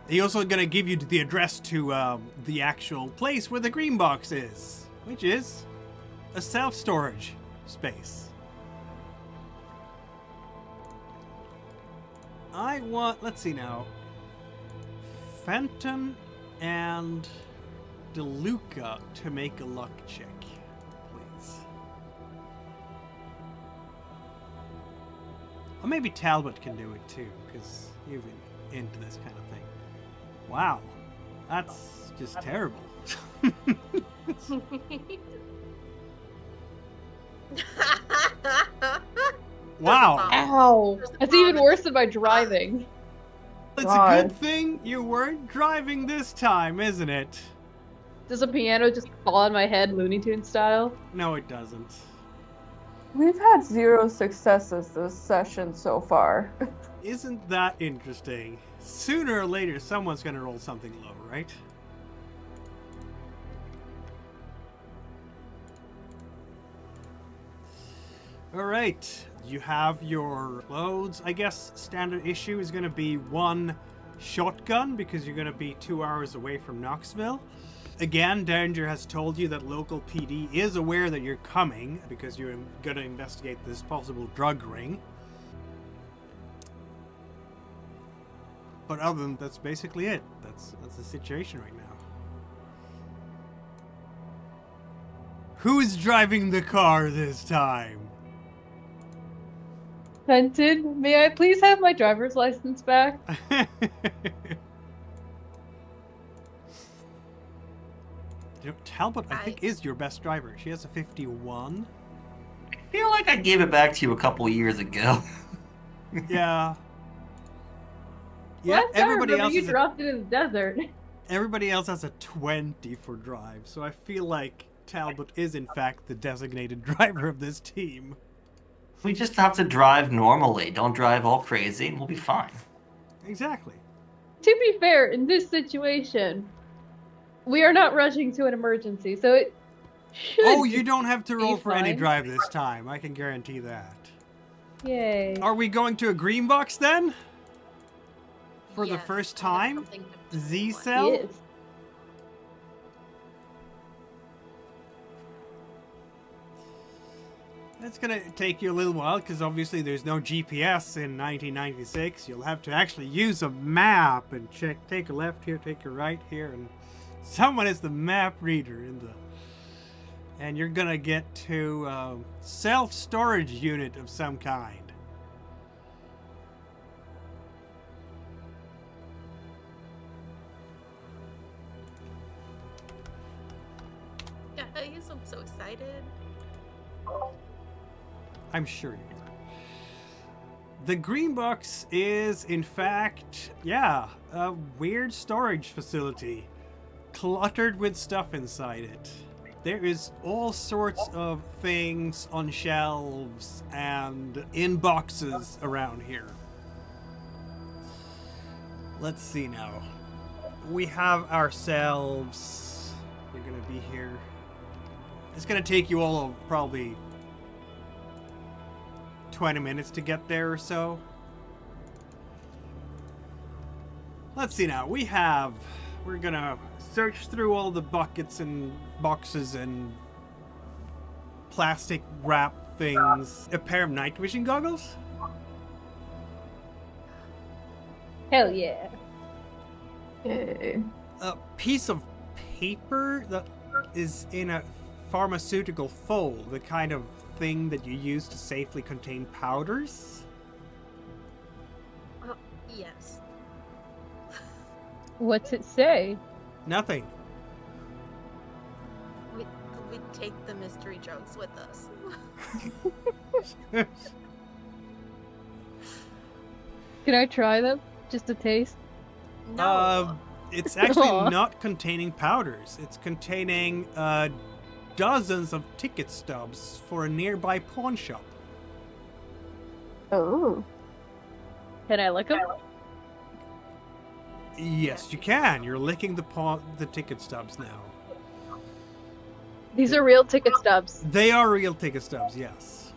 He's also gonna give you the address to the actual place where the green box is, which is a self-storage space. I want, let's see now, Fenton and Deluca to make a luck check, please. Or maybe Talbot can do it too, because you've been into this kind of thing. Wow, that's just terrible. Wow. Ow! That's even worse than my driving. It's God. a good thing you weren't driving this time, isn't it? Does a piano just fall on my head, Looney Tunes style? No, it doesn't. We've had 0 successes this session so far. Isn't that interesting? Sooner or later, someone's gonna roll something low, right? Alright, you have your loads. I guess standard issue is gonna be 1 shotgun because you're gonna be 2 hours away from Knoxville. Again, Derringer has told you that local PD is aware that you're coming because you're gonna investigate this possible drug ring. But other than that's basically it. That's the situation right now. Who's driving the car this time? Fenton, may I please have my driver's license back? You know, Talbot, I think, is your best driver. She has a 51. I feel like I gave it back to you a couple years ago. Yeah. Last time I everybody remember else you is dropped it in the desert. everybody else has a 20 for drive, so I feel like Talbot is in fact the designated driver of this team. We just have to drive normally. Don't drive all crazy, and we'll be fine. Exactly. To be fair, in this situation, we are not rushing to an emergency, so it should. Oh, you don't have to roll be for any fine. drive this time. I can guarantee that. Yay. Are we going to a green box then? For the Yes, first I have time? something to Z explain. cell? Yes. It's gonna take you a little while because obviously there's no GPS in 1996. You'll have to actually use a map and check, take a left here, take a right here, and someone is the map reader in the. And you're gonna get to self-storage unit of some kind. Guys, I'm so excited. I'm sure you are. The green box is, in fact, yeah, a weird storage facility, cluttered with stuff inside it. There is all sorts of things on shelves and in boxes around here. Let's see now. We have ourselves. We're gonna be here. It's gonna take you all probably 20 minutes to get there or so. Let's see now. We're gonna search through all the buckets and boxes and plastic wrap things. A pair of night vision goggles? Hell yeah. Yay. A piece of paper that is in a pharmaceutical fold, the kind of thing that you use to safely contain powders. Yes. What's it say? Nothing. We take the mystery drugs with us. Can I try them? Just a taste? No. It's actually Aw. not containing powders. It's containing dozens of ticket stubs for a nearby pawn shop. Oh. Can I lick them? Yes, you can. You're licking the ticket stubs now. These are real ticket stubs. They are real ticket stubs, yes.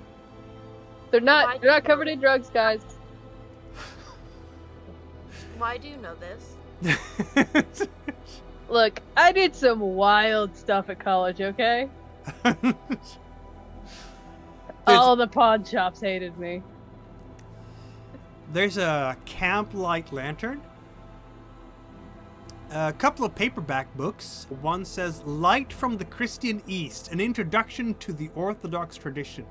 They're not covered in drugs, guys. Why do you know this? Look, I did some wild stuff at college, okay? All the pawn shops hated me. There's a camp light lantern. A couple of paperback books. One says Light from the Christian East, an introduction to the Orthodox tradition.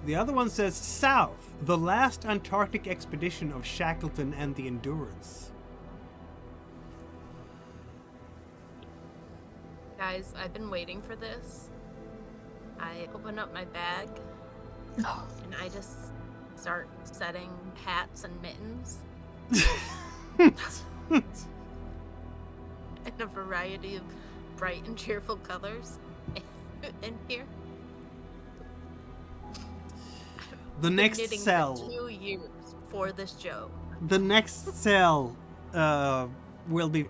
The other one says South, the last Antarctic expedition of Shackleton and the Endurance. Guys, I've been waiting for this. I open up my bag and I just start setting hats and mittens in a variety of bright and cheerful colors in here. The next Knitting cell. for 2 years for this joke. The next cell will be.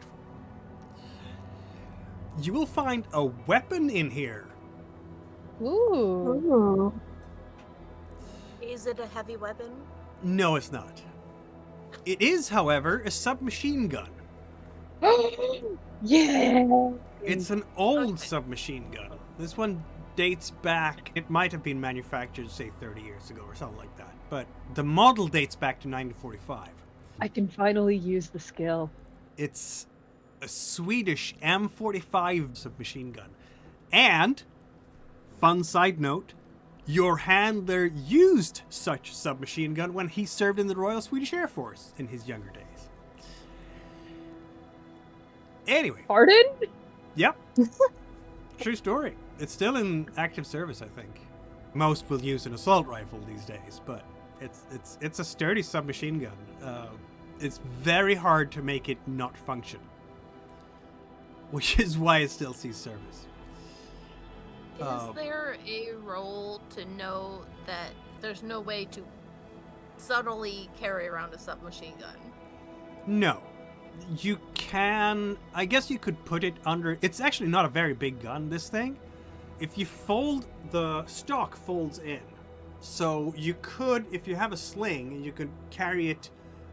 You will find a weapon in here. Ooh. Is it a heavy weapon? No, it's not. It is, however, a submachine gun. Yeah. It's an old submachine gun. This one dates back. It might have been manufactured, say, 30 years ago or something like that. But the model dates back to 1945. I can finally use the skill. It's a Swedish M45 submachine gun. And, fun side note, your handler used such submachine gun when he served in the Royal Swedish Air Force in his younger days. Anyway. Pardon? Yep. True story. It's still in active service, I think. Most will use an assault rifle these days, but it's a sturdy submachine gun. It's very hard to make it not function, which is why it still sees service. Is there a role to know that there's no way to subtly carry around a submachine gun? No. You can... I guess you could put it under... It's actually not a very big gun, this thing. If you fold... The stock folds in. So you could, if you have a sling, you could carry it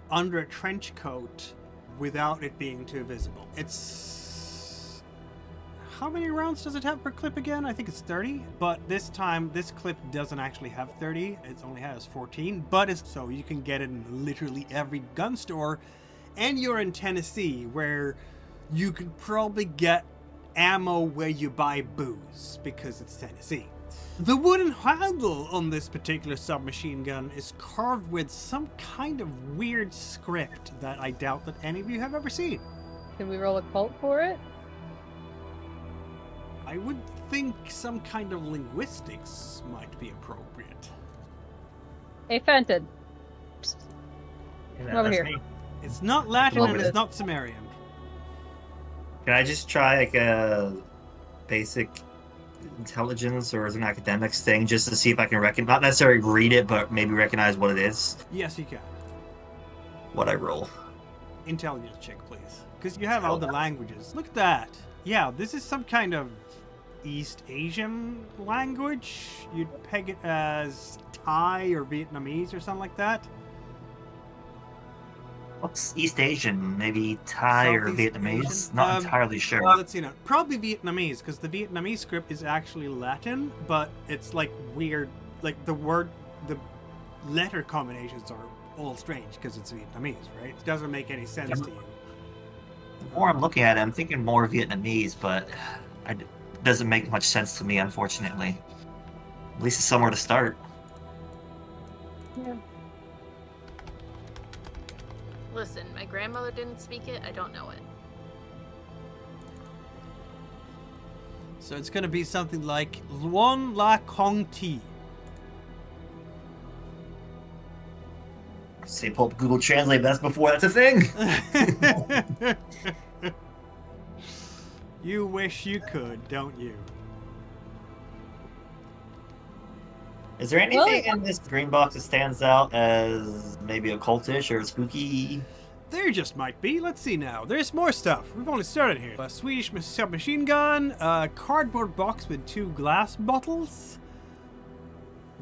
under a trench coat without it being too visible. It's... How many rounds does it have per clip again? I think it's 30. But this time, this clip doesn't actually have 30. It only has 14. But it's... So you can get it in literally every gun store. And you're in Tennessee, where you could probably get ammo where you buy booze, because it's Tennessee. The wooden handle on this particular submachine gun is carved with some kind of weird script that I doubt that any of you have ever seen. Can we roll a cult for it? I would think some kind of linguistics might be appropriate. Hey, Fenton. Yeah, Come over that's here. me. It's not Latin Over and this. it's not Sumerian. Can I just try like a basic intelligence or as an academics thing just to see if I can recognize, not necessarily read it, but maybe recognize what it is? Yes, you can. What I roll. Intelligence check, please. Because you have all the languages. Look at that. Yeah, this is some kind of East Asian language. You'd peg it as Thai or Vietnamese or something like that. What's East Asian? Maybe Thai or Southeast Vietnamese? Asian? Not entirely sure. Let's see now. Probably Vietnamese, because the Vietnamese script is actually Latin, but it's like weird. Like the letter combinations are all strange because it's Vietnamese, right? It doesn't make any sense to you. The more I'm looking at it, I'm thinking more Vietnamese, but it doesn't make much sense to me, unfortunately. At least it's somewhere to start. Yeah. Listen, my grandmother didn't speak it. I don't know it. So it's gonna be something like Luan La Kong Ti. Say pull up Google Translate, but that's before that's a thing. You wish you could, don't you? Is there anything in this green box that stands out as maybe occultish or spooky? There just might be. Let's see now. There's more stuff. We've only started here. A Swedish submachine gun, a cardboard box with 2 glass bottles.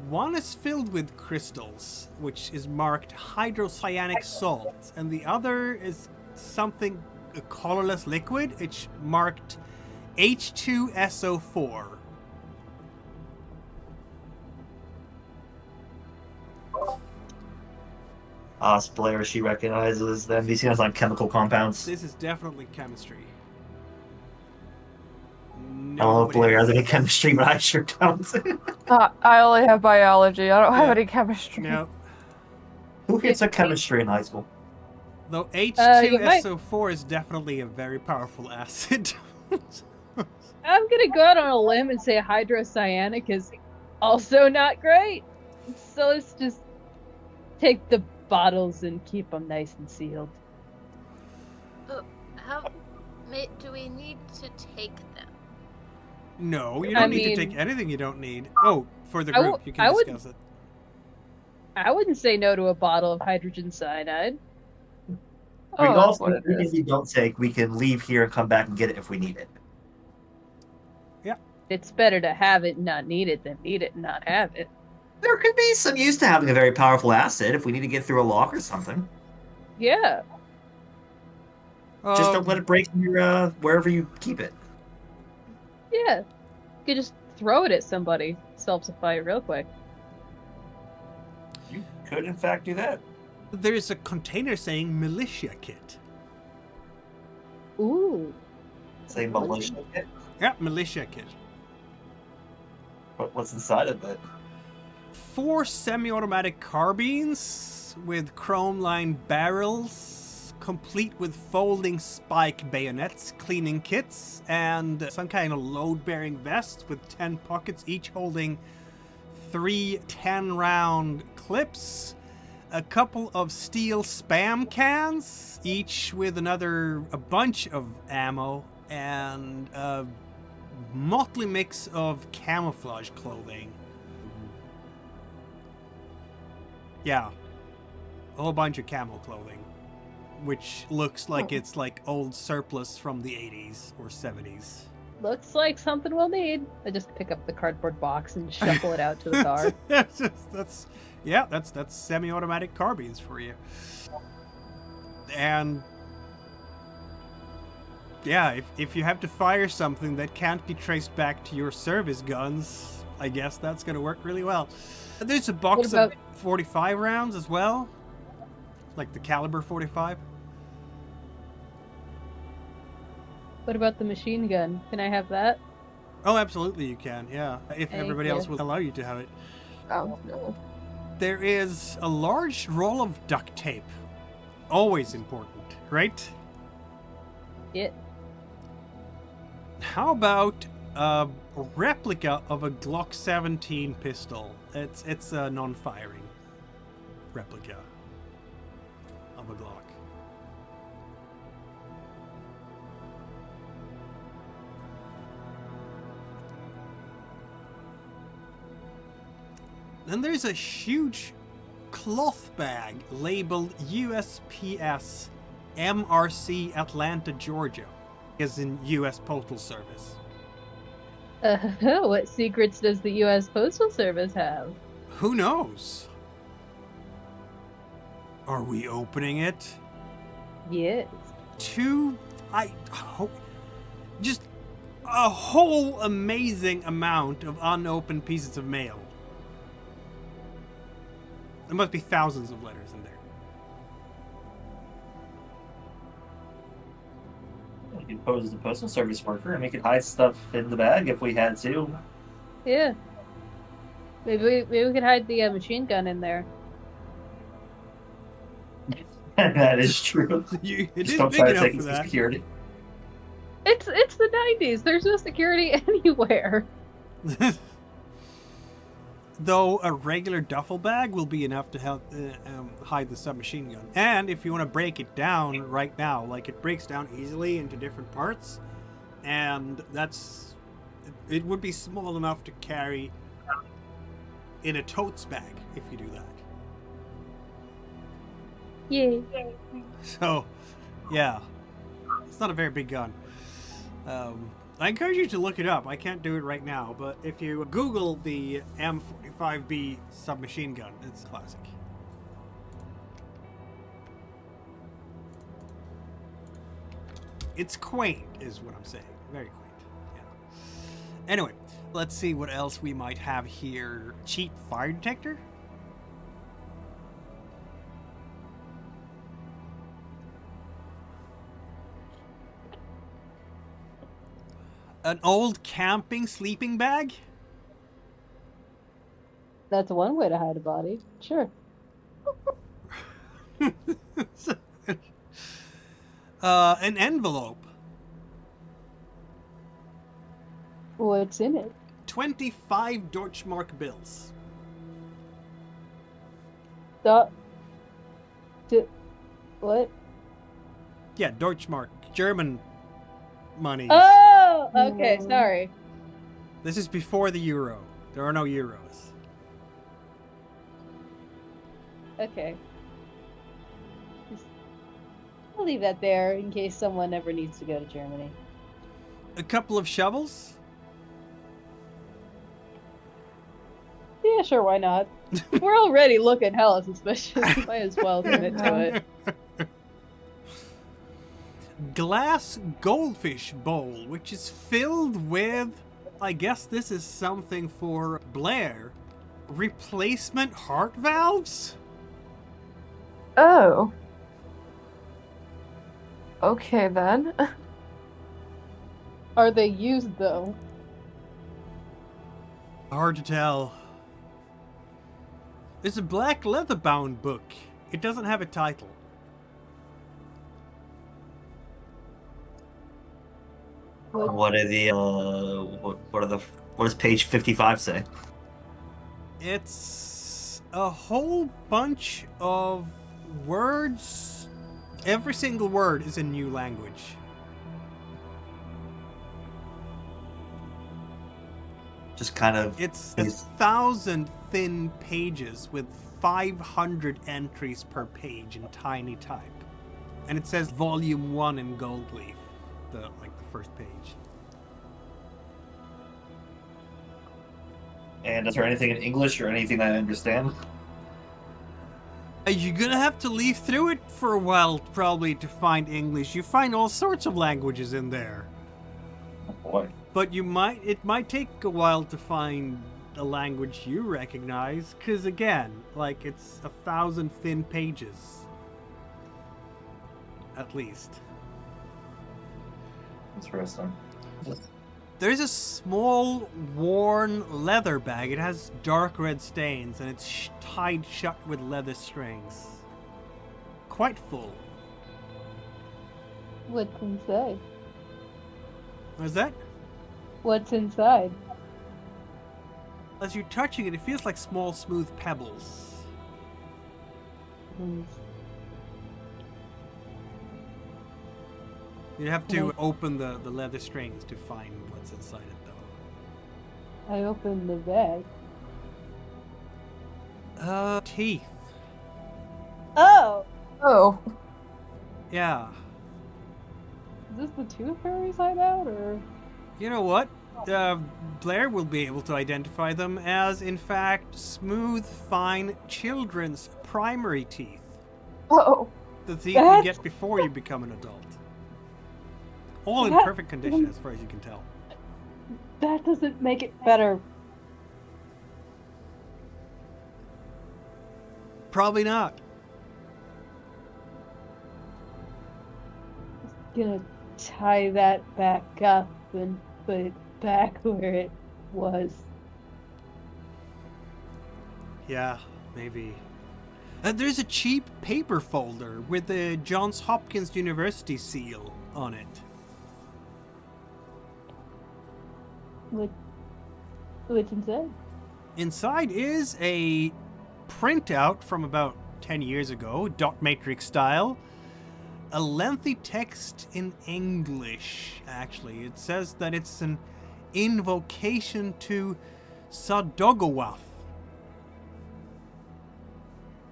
One is filled with crystals, which is marked hydrocyanic salt, and the other is something, a colorless liquid. It's marked H2SO4. Blair, she recognizes them. These things like chemical compounds. This is definitely chemistry. I don't know if Blair has any chemistry, but I sure don't. I only have biology. I don't have Yeah. any chemistry. No. Who gets a chemistry in high school? Though you H2SO4 is definitely a very powerful acid. I'm gonna go out on a limb and say hydrocyanic is also not great. So let's just take the bottles and keep them nice and sealed. Do we need to take them? No, you don't need to take anything you don't need. Oh, for the group, you can discuss it. I wouldn't say no to a bottle of hydrogen cyanide. That's what it Even is. if you don't take, we can leave here and come back and get it if we need it. It's better to have it and not need it than need it and not have it. There could be some use to having a very powerful acid if we need to get through a lock or something. Yeah. Just don't let it break in your wherever you keep it. Yeah. You could just throw it at somebody. Solves a fight real quick. You could, in fact, do that. There's a container saying Militia Kit. Ooh. Say militia kit. Yeah, Militia Kit. What's inside of it? 4 semi-automatic carbines with chrome-lined barrels, complete with folding spike bayonets, cleaning kits, and some kind of load-bearing vest with 10 pockets, each holding 3 10-round clips, a couple of steel spam cans, each with a bunch of ammo, and a motley mix of camouflage clothing. Yeah, a whole bunch of camo clothing, which looks like it's like old surplus from the 80s or 70s. Looks like something we'll need. I just pick up the cardboard box and shuffle it out to the car. that's semi-automatic carbines for you. And yeah, if you have to fire something that can't be traced back to your service guns, I guess that's going to work really well. There's a box of 45 rounds as well, like the caliber 45. What about the machine gun? Can I have that? Oh, absolutely you can, yeah. If Thank everybody you. else will allow you to have it. Oh, no. There is a large roll of duct tape. Always important, right? Yeah. How about a replica of a Glock 17 pistol? It's a non-firing replica of a Glock. Then there's a huge cloth bag labeled USPS MRC Atlanta, Georgia, as in U.S. Postal Service. What secrets does the U.S. Postal Service have? Who knows? Are we opening it? Yes. Just a whole amazing amount of unopened pieces of mail. There must be thousands of letters in there. We could pose as a postal service worker and we could hide stuff in the bag if we had to. Yeah. Maybe we could hide the machine gun in there. That is true. It Just is don't big try to enough take for us to that. security. It's the 90s. There's no security anywhere. Though a regular duffel bag will be enough to help hide the submachine gun. And if you want to break it down right now, like it breaks down easily into different parts, and it would be small enough to carry in a totes bag if you do that. Yay. So, yeah, it's not a very big gun. I encourage you to look it up. I can't do it right now, but if you Google the M45B submachine gun, it's classic. It's quaint, is what I'm saying. Very quaint. Yeah. Anyway, let's see what else we might have here. Cheap fire detector? An old camping sleeping bag? That's one way to hide a body. Sure. An envelope. What's in it? 25 Deutschmark bills. What? Yeah, Deutschmark. German money. Oh, okay. Sorry. This is before the euro. There are no euros. Okay. I'll leave that there in case someone ever needs to go to Germany. A couple of shovels? Yeah, sure, why not? We're already looking hella suspicious. Might as well commit to it. Glass goldfish bowl, which is filled with, I guess this is something for Blair, replacement heart valves? Oh. Okay then. Are they used though? Hard to tell. It's a black leather-bound book. It doesn't have a title. What are the what does page 55 say? It's a whole bunch of words. Every single word is a new language. Just kind of. It's 1,000 thin pages with 500 entries per page in tiny type. And it says volume 1 in gold leaf, the first page. And is there anything in English or anything that I understand? You're gonna have to leaf through it for a while, probably, to find English. You find all sorts of languages in there. Oh boy. But it might take a while to find a language you recognize, because again, it's 1,000 thin pages. At least. Interesting. There's a small, worn leather bag. It has dark red stains, and it's tied shut with leather strings. Quite full. What's inside? What's that? What's inside? As you're touching it, it feels like small, smooth pebbles. You have to open the leather strings to find what's inside it, though. I opened the bag. Teeth. Oh! Oh. Yeah. Is this the Tooth Fairy's hideout, or? You know what? Blair will be able to identify them as, in fact, smooth, fine children's primary teeth. Oh. The teeth you get before you become an adult. All in perfect condition, as far as you can tell. That doesn't make it better. Probably not. Gonna tie that back up and put it back where it was. Yeah, maybe. There's a cheap paper folder with the Johns Hopkins University seal on it. What's inside? Inside is a printout from about 10 years ago, dot matrix style. A lengthy text in English, actually. It says that it's an invocation to Sadogawath.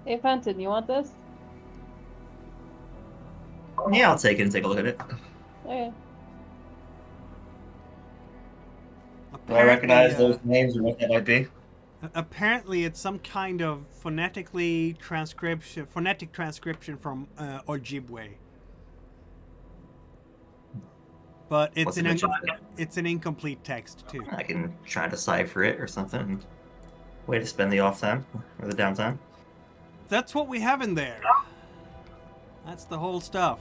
Hey, Fenton, you want this? Yeah, I'll take it and take a look at it. Okay. Do I recognize Apparently, those names or what that might be? Apparently, it's some kind of phonetic transcription from Ojibwe. But it's What's it gonna try? it's an incomplete text too. I can try to decipher it or something. Way to spend the off time or the downtime. That's what we have in there. That's the whole stuff.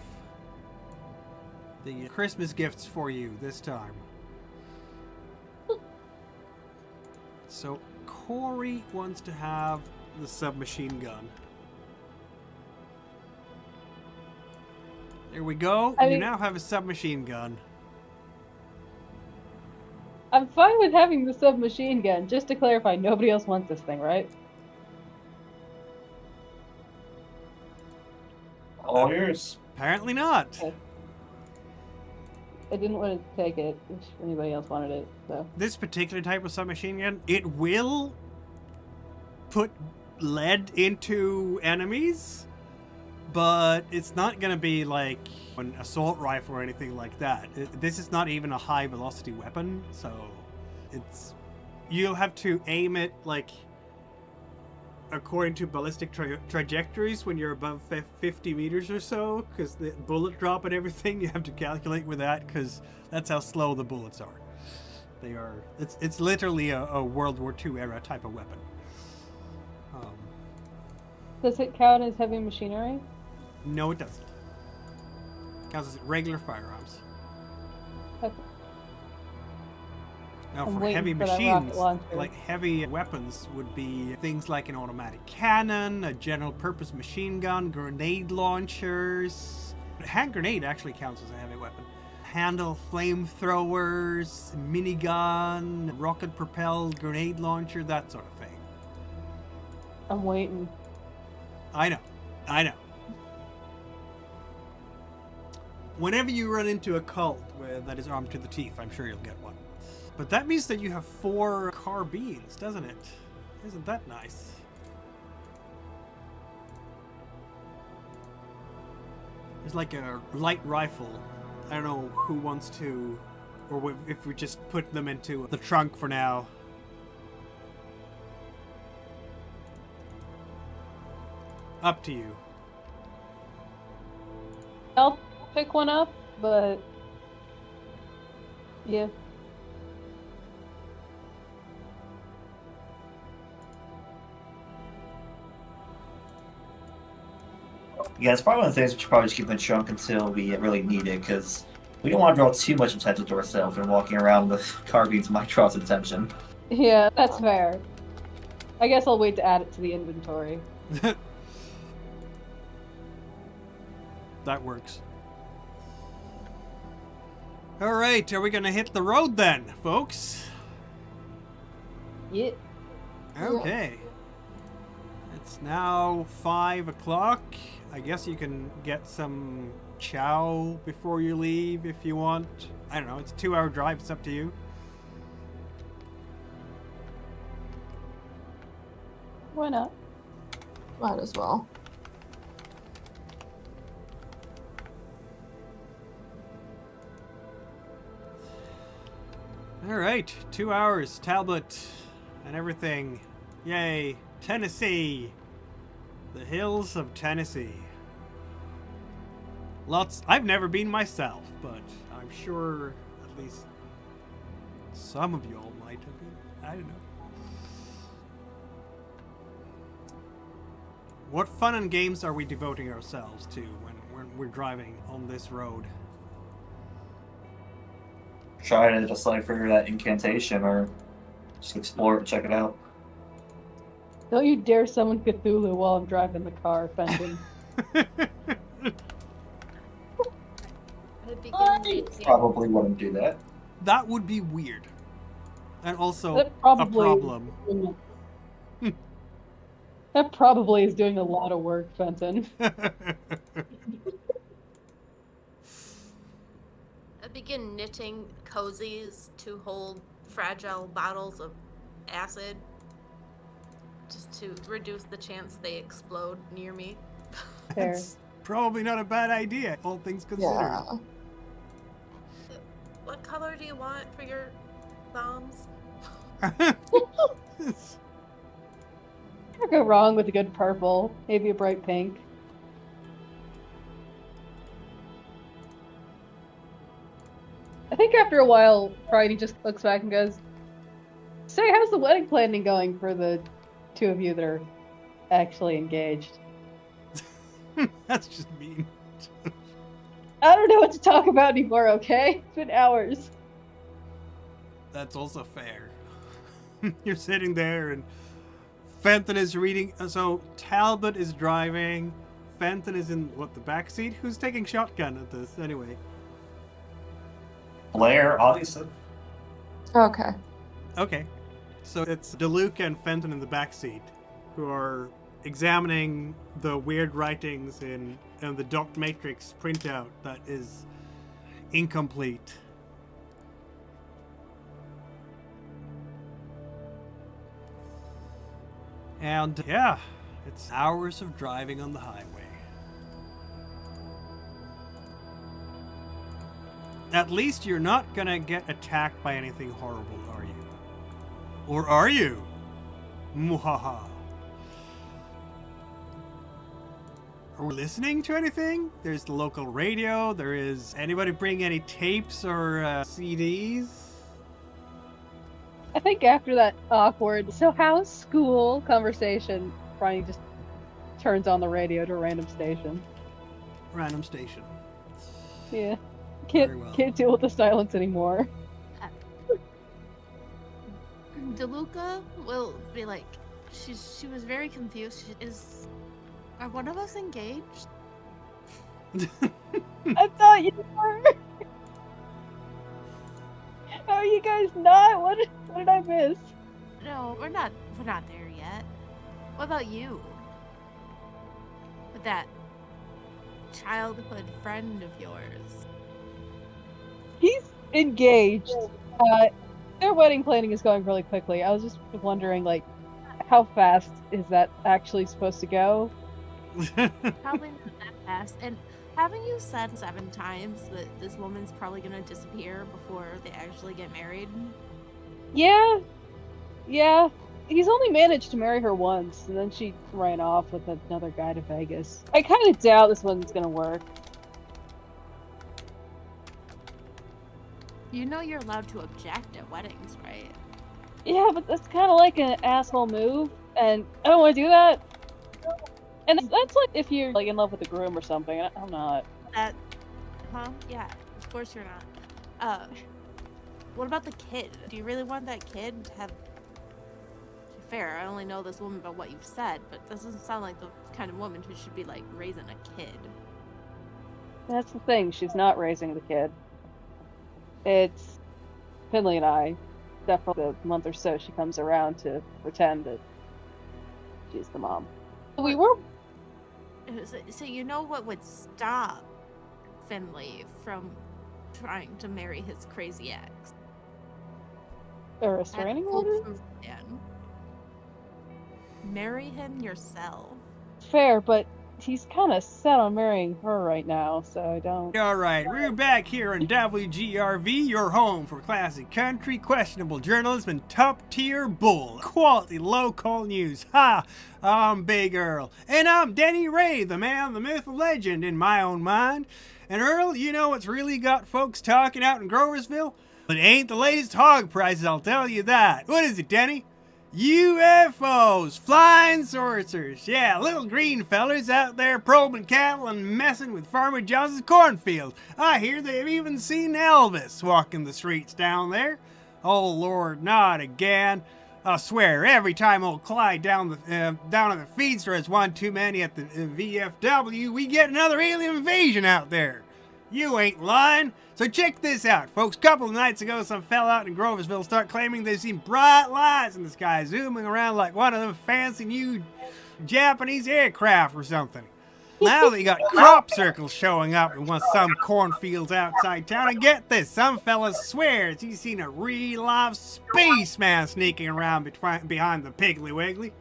The Christmas gifts for you this time. So Corey wants to have the submachine gun. There we go. I You mean- now have a submachine gun. I'm fine with having the submachine gun. Just to clarify, nobody else wants this thing, right? All yours. Apparently not. Okay. I didn't want to take it if anybody else wanted it, so. This particular type of submachine gun, it will put lead into enemies, but it's not going to be like an assault rifle or anything like that. This is not even a high velocity weapon, so you'll have to aim it like according to ballistic trajectories when you're above 50 meters or so, because the bullet drop and everything, you have to calculate with that, because that's how slow the bullets are. They are. It's literally a World War II era type of weapon. Does it count as heavy machinery? No, it doesn't. Counts as regular firearms. Okay. Now, I'm for waiting heavy for that rocket machines, launcher. like heavy weapons, would be things like an automatic cannon, a general-purpose machine gun, grenade launchers. Hand grenade actually counts as a heavy weapon. Handle flamethrowers, minigun, rocket-propelled grenade launcher, that sort of thing. I'm waiting. I know. Whenever you run into a cult that is armed to the teeth, I'm sure you'll get one. But that means that you have 4 carbines, doesn't it? Isn't that nice? There's like a light rifle. I don't know who wants to, or if we just put them into the trunk for now. Up to you. I'll pick one up, but yeah. Yeah, it's probably one of the things we should probably just keep in the trunk until we really need it, because we don't want to draw too much attention to ourselves when walking around with carbines might draw some attention. Yeah, that's fair. I guess I'll wait to add it to the inventory. That works. Alright, are we gonna hit the road then, folks? Yeah. Okay. It's now 5 o'clock. I guess you can get some chow before you leave if you want. I don't know, it's a 2-hour drive, it's up to you. Why not? Might as well. Alright, 2 hours, Talbot, and everything. Yay, Tennessee. The hills of Tennessee. I've never been myself, but I'm sure at least some of you all might have been. I don't know. What fun and games are we devoting ourselves to when we're driving on this road? Try to decipher that incantation or just explore it and check it out. Don't you dare summon Cthulhu while I'm driving the car, Fenton. I begin I knitting. probably wouldn't do that. That would be weird. And also That a probably problem. That probably is doing a lot of work, Fenton. I begin knitting cozies to hold fragile bottles of acid, just to reduce the chance they explode near me. Fair. That's probably not a bad idea, all things considered. Yeah. What color do you want for your bombs? Never go wrong with a good purple, maybe a bright pink. I think after a while, Phryne just looks back and goes, "Say, how's the wedding planning going for the two of you that are actually engaged?" That's just mean. I don't know what to talk about anymore, okay? It's been hours. That's also fair. You're sitting there and Fenton is reading. So Talbot is driving. Fenton is in, the back seat? Who's taking shotgun at this, anyway? Blair, obviously. Okay. Okay. So it's Deluca and Fenton in the back seat who are examining the weird writings in the Doc Matrix printout that is incomplete. And yeah, it's hours of driving on the highway. At least you're not gonna get attacked by anything horrible, are you? Or are you? Muhaha. Are we listening to anything? There's the local radio. There is... Anybody bring any tapes or CDs? I think after that awkward, "So how's school?" conversation, Phryne just turns on the radio to a random station. Random station. Yeah. Very well. Can't deal with the silence anymore. Deluca will be like, she was very confused. Are one of us engaged? I thought you were. How are you guys not? What did I miss? No, we're not there yet. What about you? With that childhood friend of yours? He's engaged. Their wedding planning is going really quickly. I was just wondering, like, how fast is that actually supposed to go? Probably not that fast. And haven't you said 7 times that this woman's probably gonna disappear before they actually get married? Yeah. He's only managed to marry her once, and then she ran off with another guy to Vegas. I kind of doubt this one's gonna work. You know you're allowed to object at weddings, right? Yeah, but that's kind of like an asshole move, and I don't want to do that. And that's like if you're like in love with the groom or something. I'm not. Yeah, of course you're not. What about the kid? Do you really want that kid to have... To be fair, I only know this woman by what you've said, but this doesn't sound like the kind of woman who should be, like, raising a kid. That's the thing. She's not raising the kid. It's Finley and I. Definitely the month or so she comes around to pretend that she's the mom. We were... So you know what would stop Finley from trying to marry his crazy ex? A restraining order? Marry him yourself. Fair, but he's kind of set on marrying her right now, so I don't... Alright, we're back here on WGRV, your home for classic country, questionable journalism, and top-tier bull. Quality local news. Ha! I'm Big Earl. And I'm Denny Ray, the man, the myth, the legend in my own mind. And Earl, you know what's really got folks talking out in Groversville? It ain't the latest hog prices, I'll tell you that. What is it, Denny? UFOs, flying saucers. Yeah, little green fellers out there probing cattle and messing with Farmer Johnson's cornfield. I hear they've even seen Elvis walking the streets down there. Oh Lord, not again. I swear, every time old Clyde down at the feedster has one too many at the VFW, we get another alien invasion out there. You ain't lying. So check this out, folks. A couple of nights ago, some fella out in Groversville started claiming they've seen bright lights in the sky zooming around like one of them fancy new Japanese aircraft or something. Now they got crop circles showing up in some cornfields outside town. And get this, some fella swears he's seen a real live spaceman sneaking around behind the Piggly Wiggly.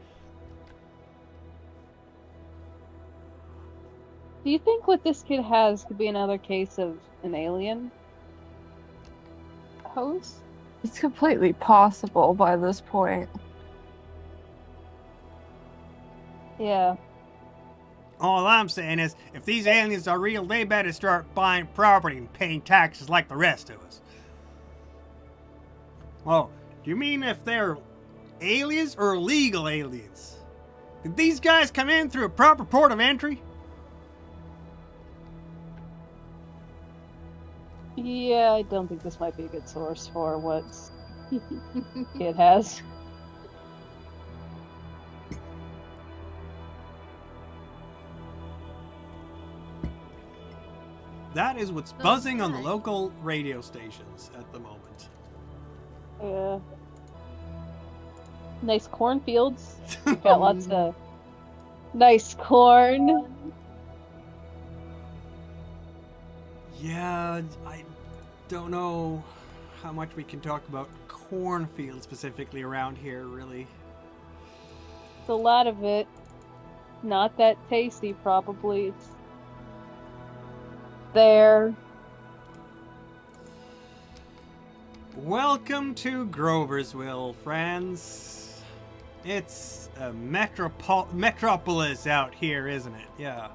Do you think what this kid has could be another case of an alien host? It's completely possible by this point. Yeah. All I'm saying is, if these aliens are real, they better start buying property and paying taxes like the rest of us. Oh, do you mean if they're aliens or illegal aliens? Did these guys come in through a proper port of entry? Yeah, I don't think this might be a good source for what it has. That is what's buzzing on the local radio stations at the moment. Yeah. Nice cornfields. Got lots of nice corn. Yeah, I don't know how much we can talk about cornfields specifically around here, really. A lot of it. Not that tasty, probably. It's there. Welcome to Groversville, friends. It's a metropolis out here, isn't it? Yeah.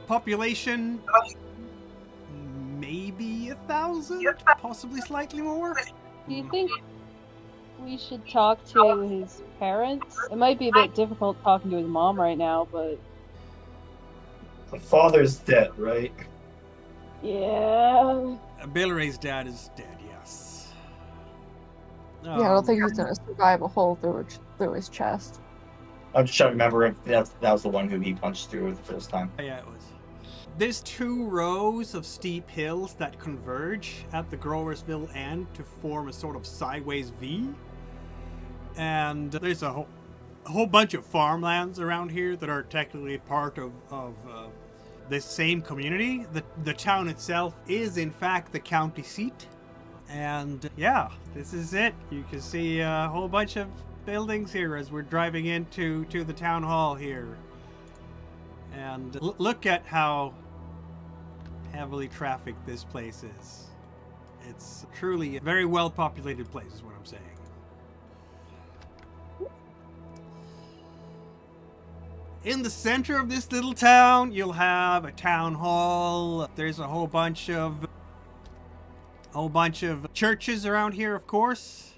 Population, maybe 1,000, possibly slightly more. Do you think we should talk to his parents? It might be a bit difficult talking to his mom right now, but... The father's dead, right? Yeah. Billy Ray's dad is dead, yes. Yeah, I don't think he's gonna survive a hole through his chest. I'm just trying to remember if that was the one who he punched through the first time. Yeah, it was. There's 2 rows of steep hills that converge at the Groversville end to form a sort of sideways V. And there's a whole bunch of farmlands around here that are technically part of this same community. The town itself is in fact the county seat. And yeah, this is it. You can see a whole bunch of buildings here as we're driving into the town hall here. And look at how heavily trafficked this place is. It's truly a very well populated place is what I'm saying. In the center of this little town, you'll have a town hall. There's a whole bunch of churches around here, of course,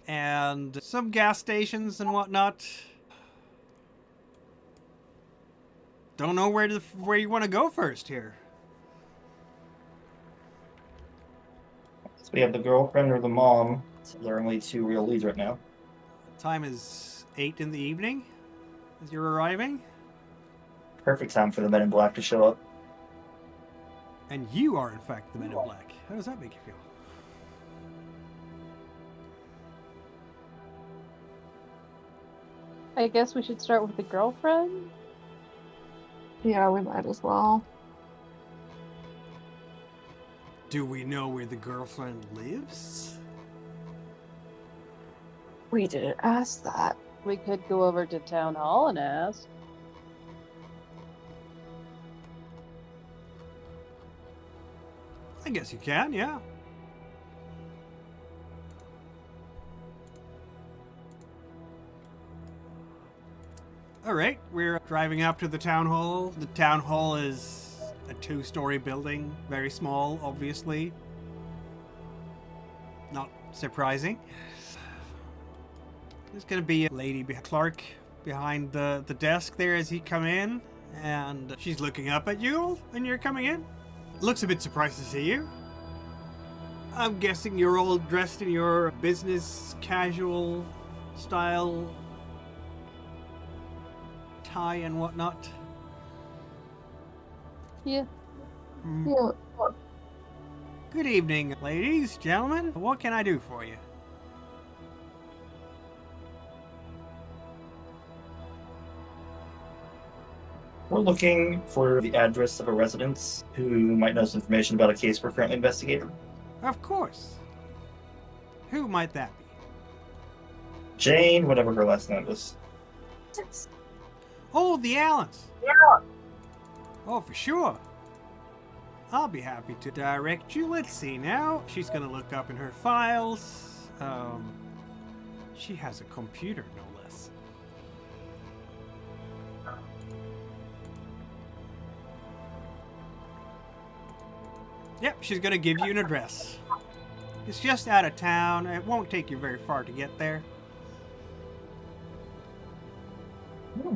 and some gas stations and whatnot. Don't know where you want to go first here. So we have the girlfriend or the mom. There are only 2 real leads right now. Time is 8 in the evening as you're arriving. Perfect time for the Men in Black to show up. And you are, in fact, the Men in Black. How does that make you feel? I guess we should start with the girlfriend? Yeah, we might as well. Do we know where the girlfriend lives? We didn't ask that. We could go over to town hall and ask. I guess you can, yeah. Alright, we're driving up to the town hall. The town hall is a 2-story building, very small, obviously. Not surprising. There's gonna be a lady clerk behind the desk there as he come in, and she's looking up at you when you're coming in. Looks a bit surprised to see you. I'm guessing you're all dressed in your business casual style tie and whatnot. Yeah. Yeah. Good evening, ladies, gentlemen. What can I do for you? We're looking for the address of a resident who might know some information about a case we're currently investigating. Of course. Who might that be? Jane, whatever her last name is. Oh, the Allens. Oh, for sure. I'll be happy to direct you. Let's see now. She's gonna look up in her files. She has a computer, no less. Yep, she's gonna give you an address. It's just out of town. It won't take you very far to get there.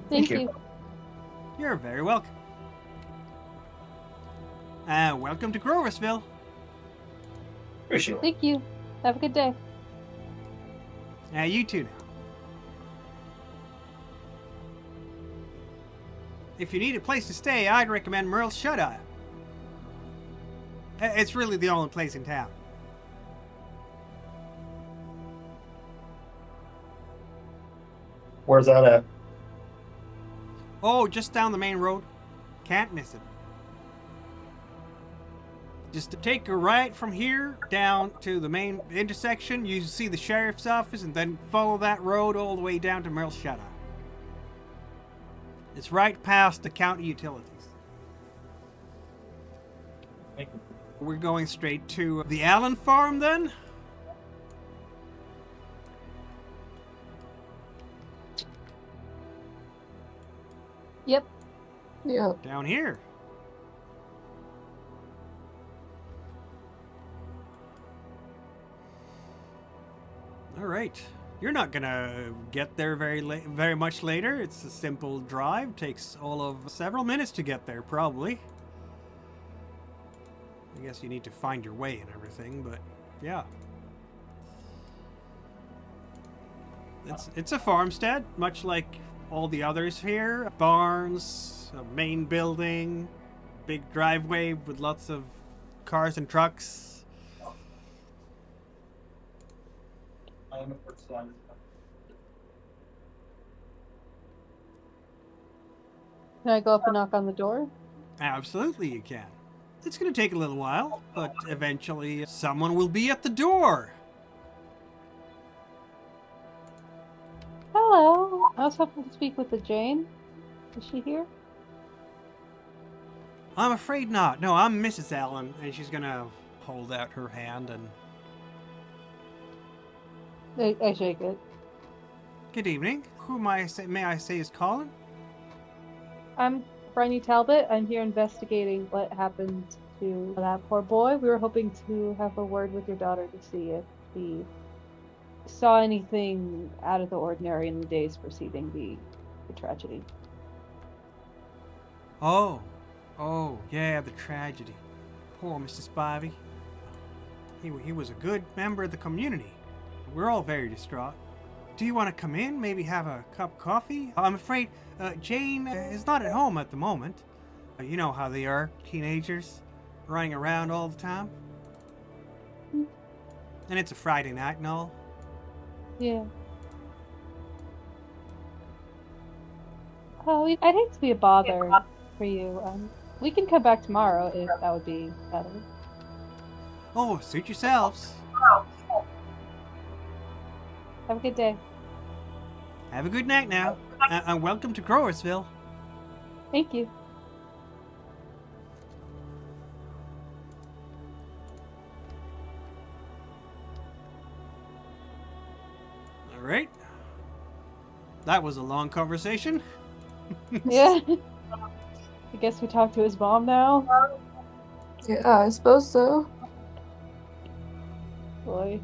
Thank you. You're very welcome. Welcome to Groversville. Appreciate it. Thank you. Have a good day. You too now. If you need a place to stay, I'd recommend Merle's Shuteye. It's really the only place in town. Where's that at? Oh, just down the main road. Can't miss it. Just to take a right from here down to the main intersection, you see the sheriff's office, and then follow that road all the way down to Merle's Shuteye. It's right past the county utilities. Thank you. We're going straight to the Allen farm then? Yep. Yeah. Down here. All right. You're not gonna get there very much later. It's a simple drive. Takes all of several minutes to get there, probably. I guess you need to find your way and everything, but yeah. It's a farmstead, much like all the others here. Barns, a main building, big driveway with lots of cars and trucks. Can I go up and knock on the door? Absolutely you can. It's gonna take a little while, but eventually someone will be at the door. Hello. I was hoping to speak with the Jane. Is she here? I'm afraid not. No, I'm Mrs. Allen, and she's gonna hold out her hand and... I shake it. Good evening. Who may I say is calling? I'm Phryne Talbot. I'm here investigating what happened to that poor boy. We were hoping to have a word with your daughter to see if he saw anything out of the ordinary in the days preceding the tragedy. Oh, yeah, the tragedy. Poor Mr. Spivey. He was a good member of the community. We're all very distraught. Do you want to come in? Maybe have a cup of coffee? I'm afraid Jane is not at home at the moment. You know how they are, teenagers, running around all the time. And it's a Friday night and all. Yeah. Oh, I'd hate to be a bother for you. We can come back tomorrow if that would be better. Oh, suit yourselves. Have a good day. Have a good night now. And welcome to Groversville. Thank you. All right. That was a long conversation. Yeah. I guess we talked to his mom now. Yeah, I suppose so. Boy.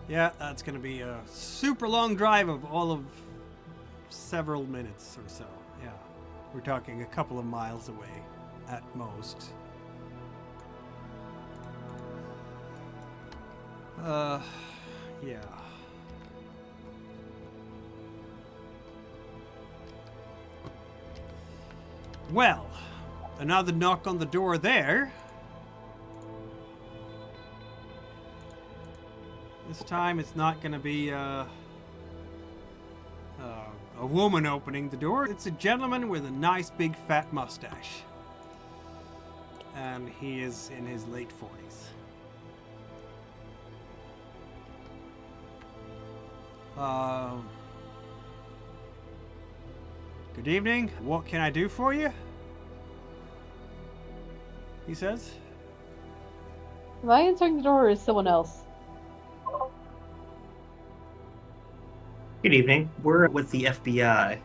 Yeah, that's going to be a super long drive of all of several minutes or so. Yeah. We're talking a couple of miles away at most. Yeah. Well, another knock on the door there. This time it's not gonna be a woman opening the door. It's a gentleman with a nice big fat mustache. And he is in his late 40s. Good evening. What can I do for you? He says. Am I answering the door or is someone else? Good evening. We're with the FBI.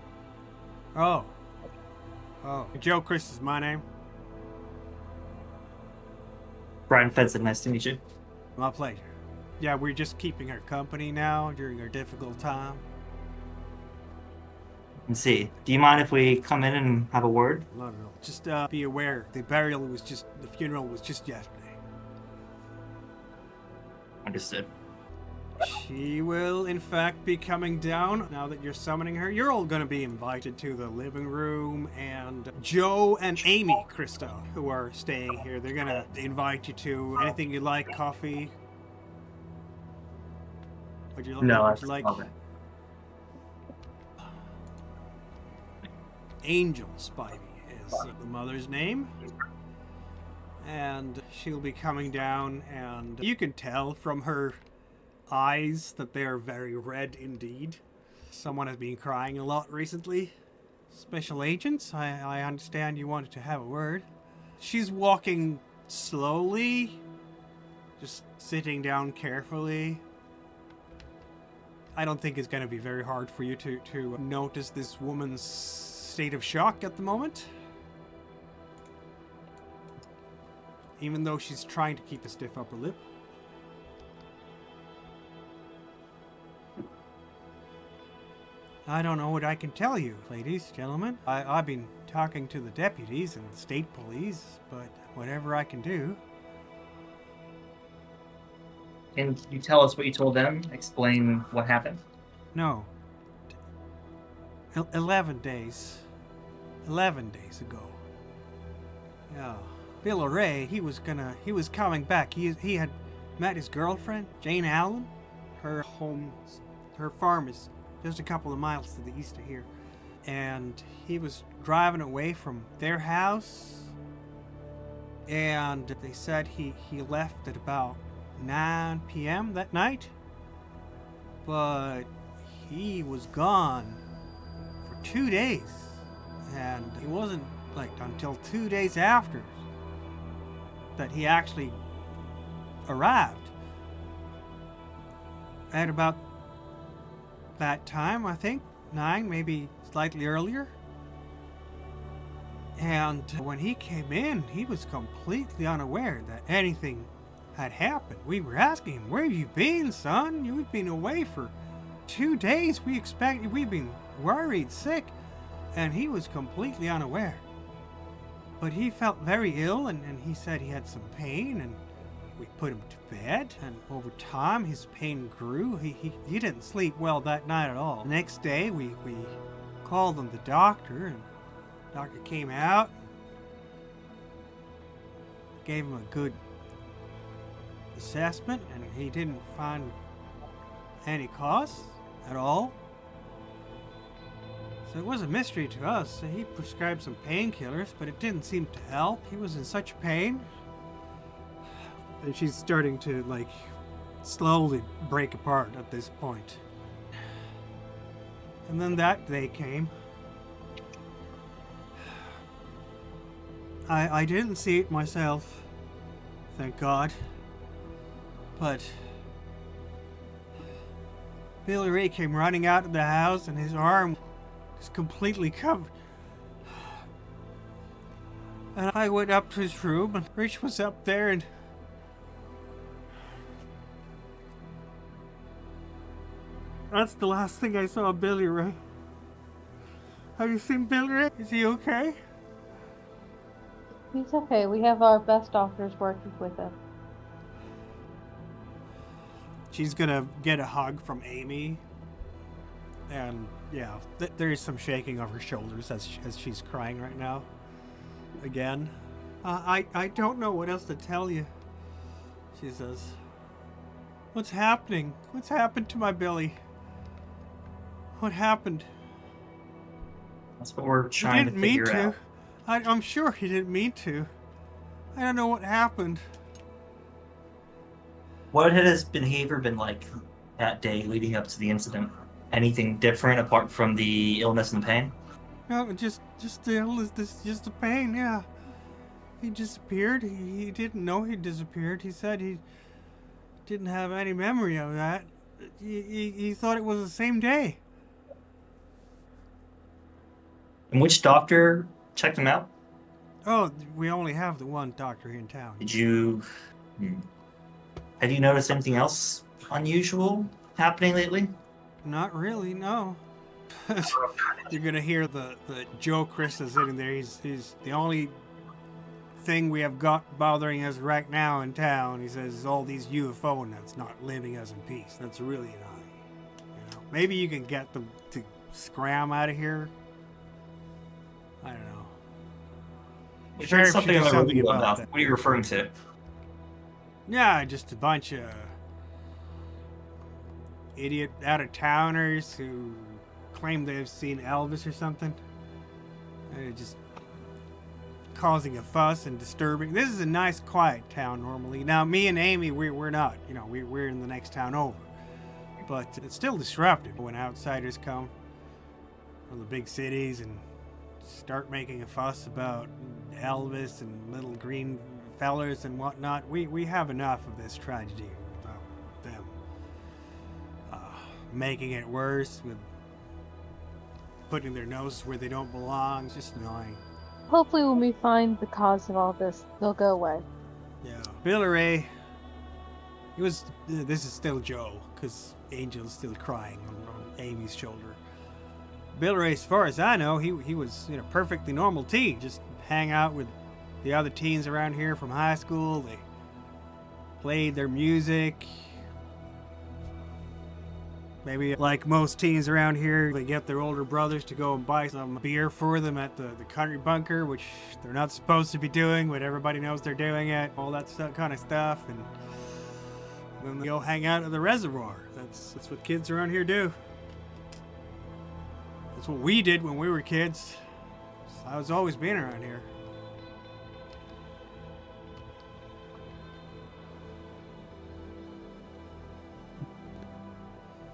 Oh. Joe Chris is my name. Brian Fenton, nice to meet you. My pleasure. Yeah, we're just keeping her company now during our difficult time. And see, do you mind if we come in and have a word? Not at all. Just be aware, the funeral was just yesterday. Understood. She will, in fact, be coming down now that you're summoning her. You're all going to be invited to the living room, and Joe and Amy, Krista, who are staying here, they're going to invite you to anything you like, coffee. Would you like? Okay. Angel Spivey is the mother's name. And she'll be coming down, and you can tell from her eyes that they are very red indeed. Someone has been crying a lot recently. Special agents, I understand you wanted to have a word. She's walking slowly, just sitting down carefully. I don't think it's going to be very hard for you to notice this woman's state of shock at the moment. Even though she's trying to keep a stiff upper lip. I don't know what I can tell you, ladies, gentlemen. I've been talking to the deputies and the state police, but whatever I can do. Can you tell us what you told them? Explain what happened? No. 11 days. 11 days ago. Yeah. Billy Ray, he was coming back. He had met his girlfriend, Jane Allen. Her farm is just a couple of miles to the east of here. And he was driving away from their house. And they said he left at about 9 p.m. that night. But he was gone for 2 days. And it wasn't until 2 days after that he actually arrived. At about that time, I think, 9, maybe slightly earlier. And when he came in, he was completely unaware that anything had happened. We were asking him, "Where have you been, son? You've been away for 2 days. We've been worried, sick." And he was completely unaware. But he felt very ill, and he said he had some pain, and we put him to bed. And over time, his pain grew. He didn't sleep well that night at all. The next day, we called on the doctor, and the doctor came out, gave him a good assessment, and he didn't find any cause at all. So it was a mystery to us. He prescribed some painkillers, but it didn't seem to help. He was in such pain. And she's starting to, slowly break apart at this point. And then that day came. I didn't see it myself, thank God. But Billy Ray came running out of the house, and his arm was completely covered. And I went up to his room, and Rich was up there, and that's the last thing I saw of Billy Ray. Have you seen Billy Ray? Is he okay? He's okay. We have our best doctors working with him. She's gonna get a hug from Amy. And yeah, there is some shaking of her shoulders as she's crying right now. Again. I don't know what else to tell you, she says. What's happening? What's happened to my Billy? What happened? That's what we're He trying to didn't mean figure to. out. I'm sure he didn't mean to. I don't know what happened. What had his behavior been like that day leading up to the incident? Anything different apart from the illness and pain? No, just the illness, just the pain, yeah. He disappeared. He didn't know he disappeared. He said he didn't have any memory of that. He thought it was the same day. And which doctor checked him out? Oh, we only have the one doctor here in town. Did you... Have you noticed anything else unusual happening lately? Not really, no. You're gonna hear the Joe Chris is sitting there. He's the only thing we have got bothering us right now in town. He says all these UFO nuts not leaving us in peace. That's really annoying. You know, maybe you can get them to scram out of here. I don't know. You Sheriff heard something should on do the something radio about about that. what are you referring to? Yeah, just a bunch of idiot out-of-towners who claim they've seen Elvis or something. They're just causing a fuss and disturbing. This is a nice, quiet town normally. Now, me and Amy, we're not. You know, we're in the next town over. But it's still disruptive when outsiders come from the big cities and start making a fuss about Elvis and little green fellers and whatnot. We have enough of this tragedy without them making it worse with putting their noses where they don't belong. It's just annoying. Hopefully when we find the cause of all this, they'll go away. Yeah. Billy Ray, this is still Joe, because Angel's still crying on Amy's shoulder. Billy Ray, as far as I know, he was perfectly normal teen, just hang out with the other teens around here from high school. They played their music. Maybe like most teens around here, they get their older brothers to go and buy some beer for them at the country bunker, which they're not supposed to be doing, but everybody knows they're doing it. All that kind of stuff. And then they go hang out at the reservoir. That's what kids around here do. That's what we did when we were kids. I was always being around here.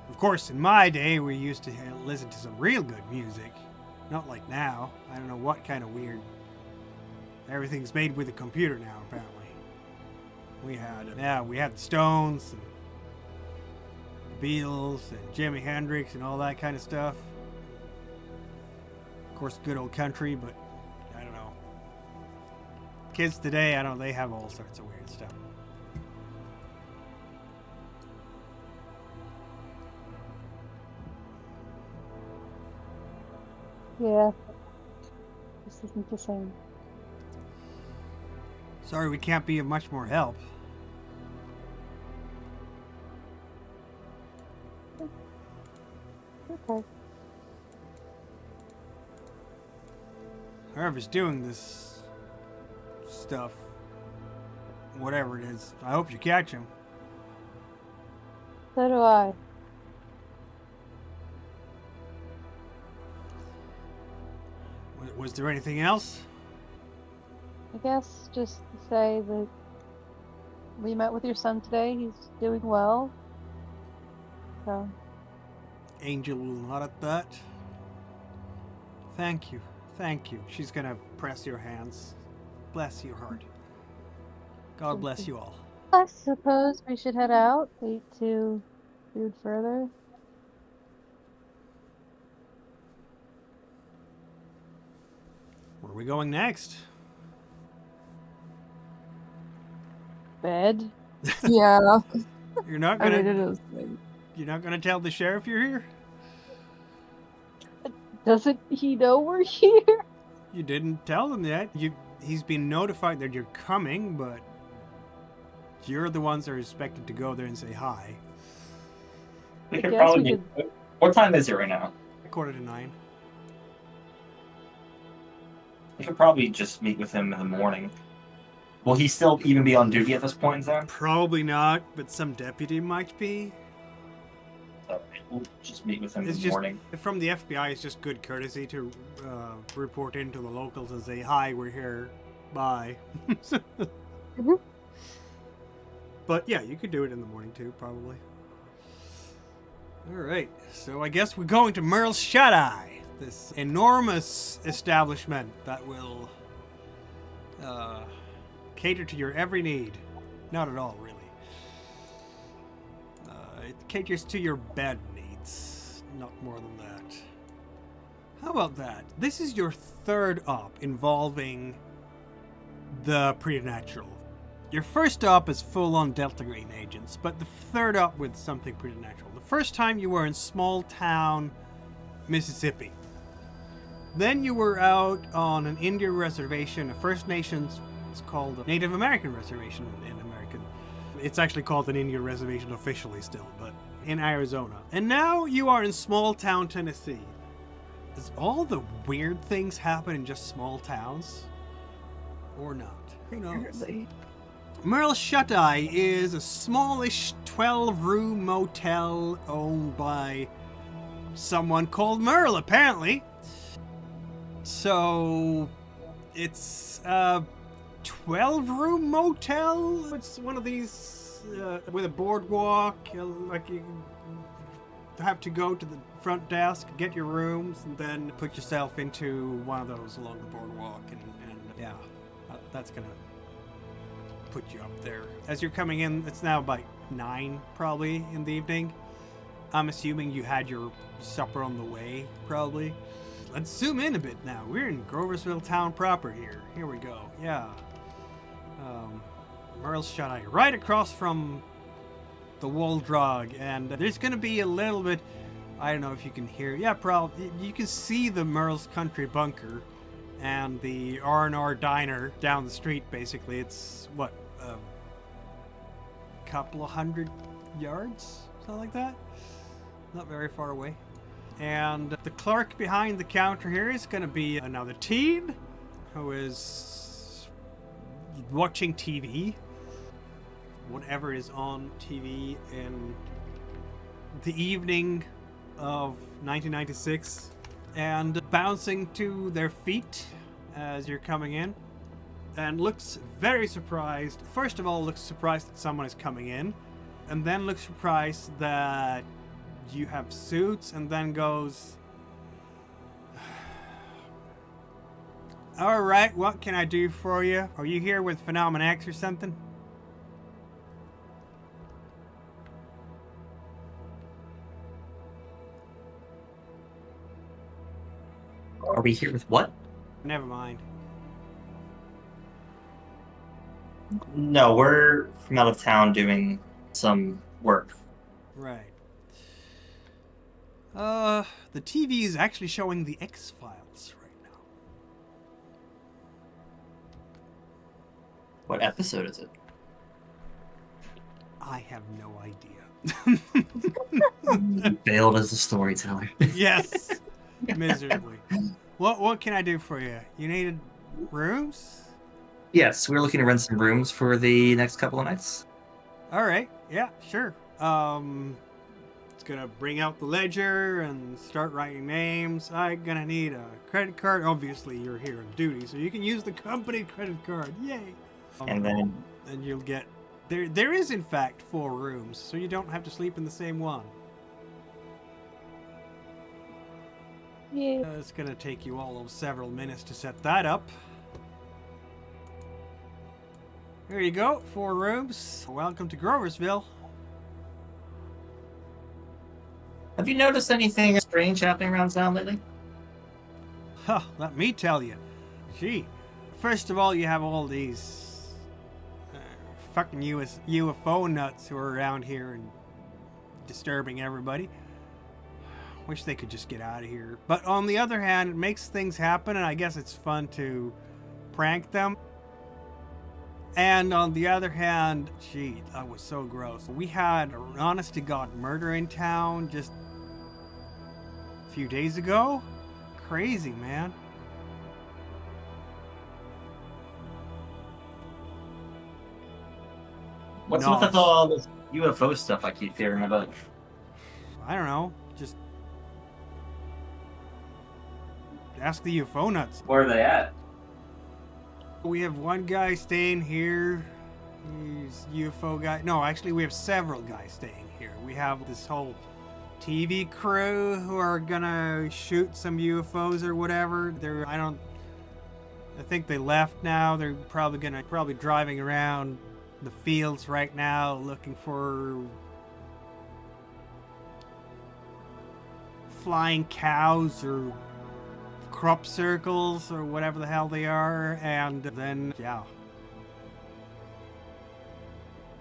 Of course, in my day, we used to listen to some real good music. Not like now. I don't know what kind of weird. Everything's made with a computer now, apparently. We had the Stones, and the Beatles, and Jimi Hendrix, and all that kind of stuff. Of course, good old country, but I don't know. Kids today, they have all sorts of weird stuff. Yeah. This isn't the same. Sorry, we can't be of much more help. Okay. Whoever's doing this stuff, whatever it is, I hope you catch him. So do I. Was there anything else? I guess just to say that we met with your son today. He's doing well. So, Angel will nod at that. Thank you. Thank you. She's gonna press your hands. Bless your heart. God bless you all. I suppose we should head out, wait to food further. Where are we going next? Bed. Yeah. You're not I gonna mean, it is. you're not gonna tell the sheriff you're here? Doesn't he know we're here? You didn't tell them yet. He's been notified that you're coming, but you're the ones that are expected to go there and say hi. We I could guess probably we meet. What time is it right now? 8:45. We could probably just meet with him in the morning. Will he still even be on duty at this point in time? Probably not, but some deputy might be. So we'll just meet with him in It's the just morning. from the FBI. It's just good courtesy to report into the locals and say, "Hi, we're here. Bye." Mhm. But yeah, you could do it in the morning too, probably. All right, so I guess we're going to Merle's Shuteye, this enormous establishment that will cater to your every need. Not at all, really. It caters to your bed needs, not more than that. How about that? This is your third op involving the preternatural. Your first op is full-on Delta Green agents, but the third op with something preternatural. The first time you were in small town Mississippi. Then you were out on an Indian reservation, a First Nations, it's called a Native American reservation in American. It's actually called an Indian reservation officially still, but in Arizona. And now you are in small town Tennessee. Does all the weird things happen in just small towns? Or not? Who knows? Apparently. Merle's Shuteye is a smallish 12-room motel owned by someone called Merle, apparently. So, it's a 12-room motel. It's one of these with a boardwalk. Like you have to go to the front desk, get your rooms, and then put yourself into one of those along the boardwalk. And yeah, that's gonna put you up there. As you're coming in, it's now about 9 probably in the evening. I'm assuming you had your supper on the way, probably. Let's zoom in a bit now. We're in Groversville town proper here. Here we go. Yeah. Merle's Shuteye, right across from the Wall Drug, and there's gonna be a little bit. I don't know if you can hear. Yeah, probably you can see the Merle's Country Bunker and the R&R Diner down the street. Basically, it's what a couple of 100 yards, something like that. Not very far away. And the clerk behind the counter here is going to be another teen who is watching TV. Whatever is on TV in the evening of 1996. And bouncing to their feet as you're coming in. And looks very surprised. First of all, looks surprised that someone is coming in. And then looks surprised that you have suits, and then goes, "Alright, what can I do for you? Are you here with Phenomenon X or something?" Are we here with what? Never mind. No, we're from out of town doing some work. Right. The TV is actually showing the X-Files right now. What episode is it? I have no idea. Failed as a storyteller. Yes. Miserably. What can I do for you? You needed rooms? Yes, we're looking to rent some rooms for the next couple of nights. Alright, yeah, sure. It's gonna bring out the ledger and start writing names. I'm gonna need a credit card. Obviously, you're here on duty, so you can use the company credit card. Yay! And then And you'll get... There is, in fact, 4 rooms, so you don't have to sleep in the same one. Yeah. It's gonna take you all of several minutes to set that up. Here you go, 4 rooms. Welcome to Groversville. have you noticed anything strange happening around town lately? Huh, let me tell you. Gee, first of all, you have all these fucking UFO nuts who are around here and disturbing everybody. Wish they could just get out of here. But on the other hand, it makes things happen, and I guess it's fun to prank them. And on the other hand, gee, that was so gross. We had an honest to God murder in town just a few days ago. Crazy, man. What's No, with all this UFO stuff I keep hearing about? I don't know. Just ask the UFO nuts. Where are they at? We have one guy staying here. He's UFO guy. No, actually, we have several guys staying here. We have this whole TV crew who are gonna shoot some UFOs or whatever. I think they left now. They're probably driving around the fields right now looking for flying cows or crop circles or whatever the hell they are, and then yeah.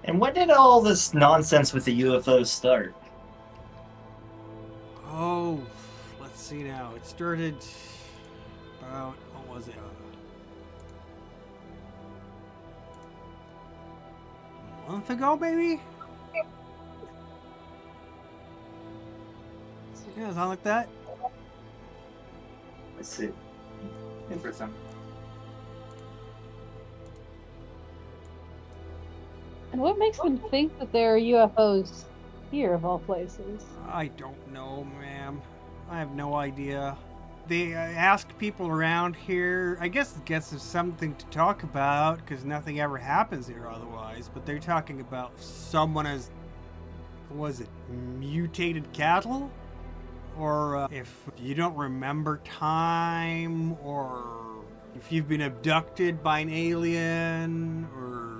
And when did all this nonsense with the UFOs start? Oh, let's see now. It started about, what was it? A month ago, maybe? Yeah, something like that. Let's see. Interesting. And what makes them think that there are UFOs here, of all places? I don't know, ma'am. I have no idea. They ask people around here. I guess it gets us something to talk about because nothing ever happens here otherwise. But they're talking about someone as, was it mutated cattle? Or if you don't remember time, or if you've been abducted by an alien, or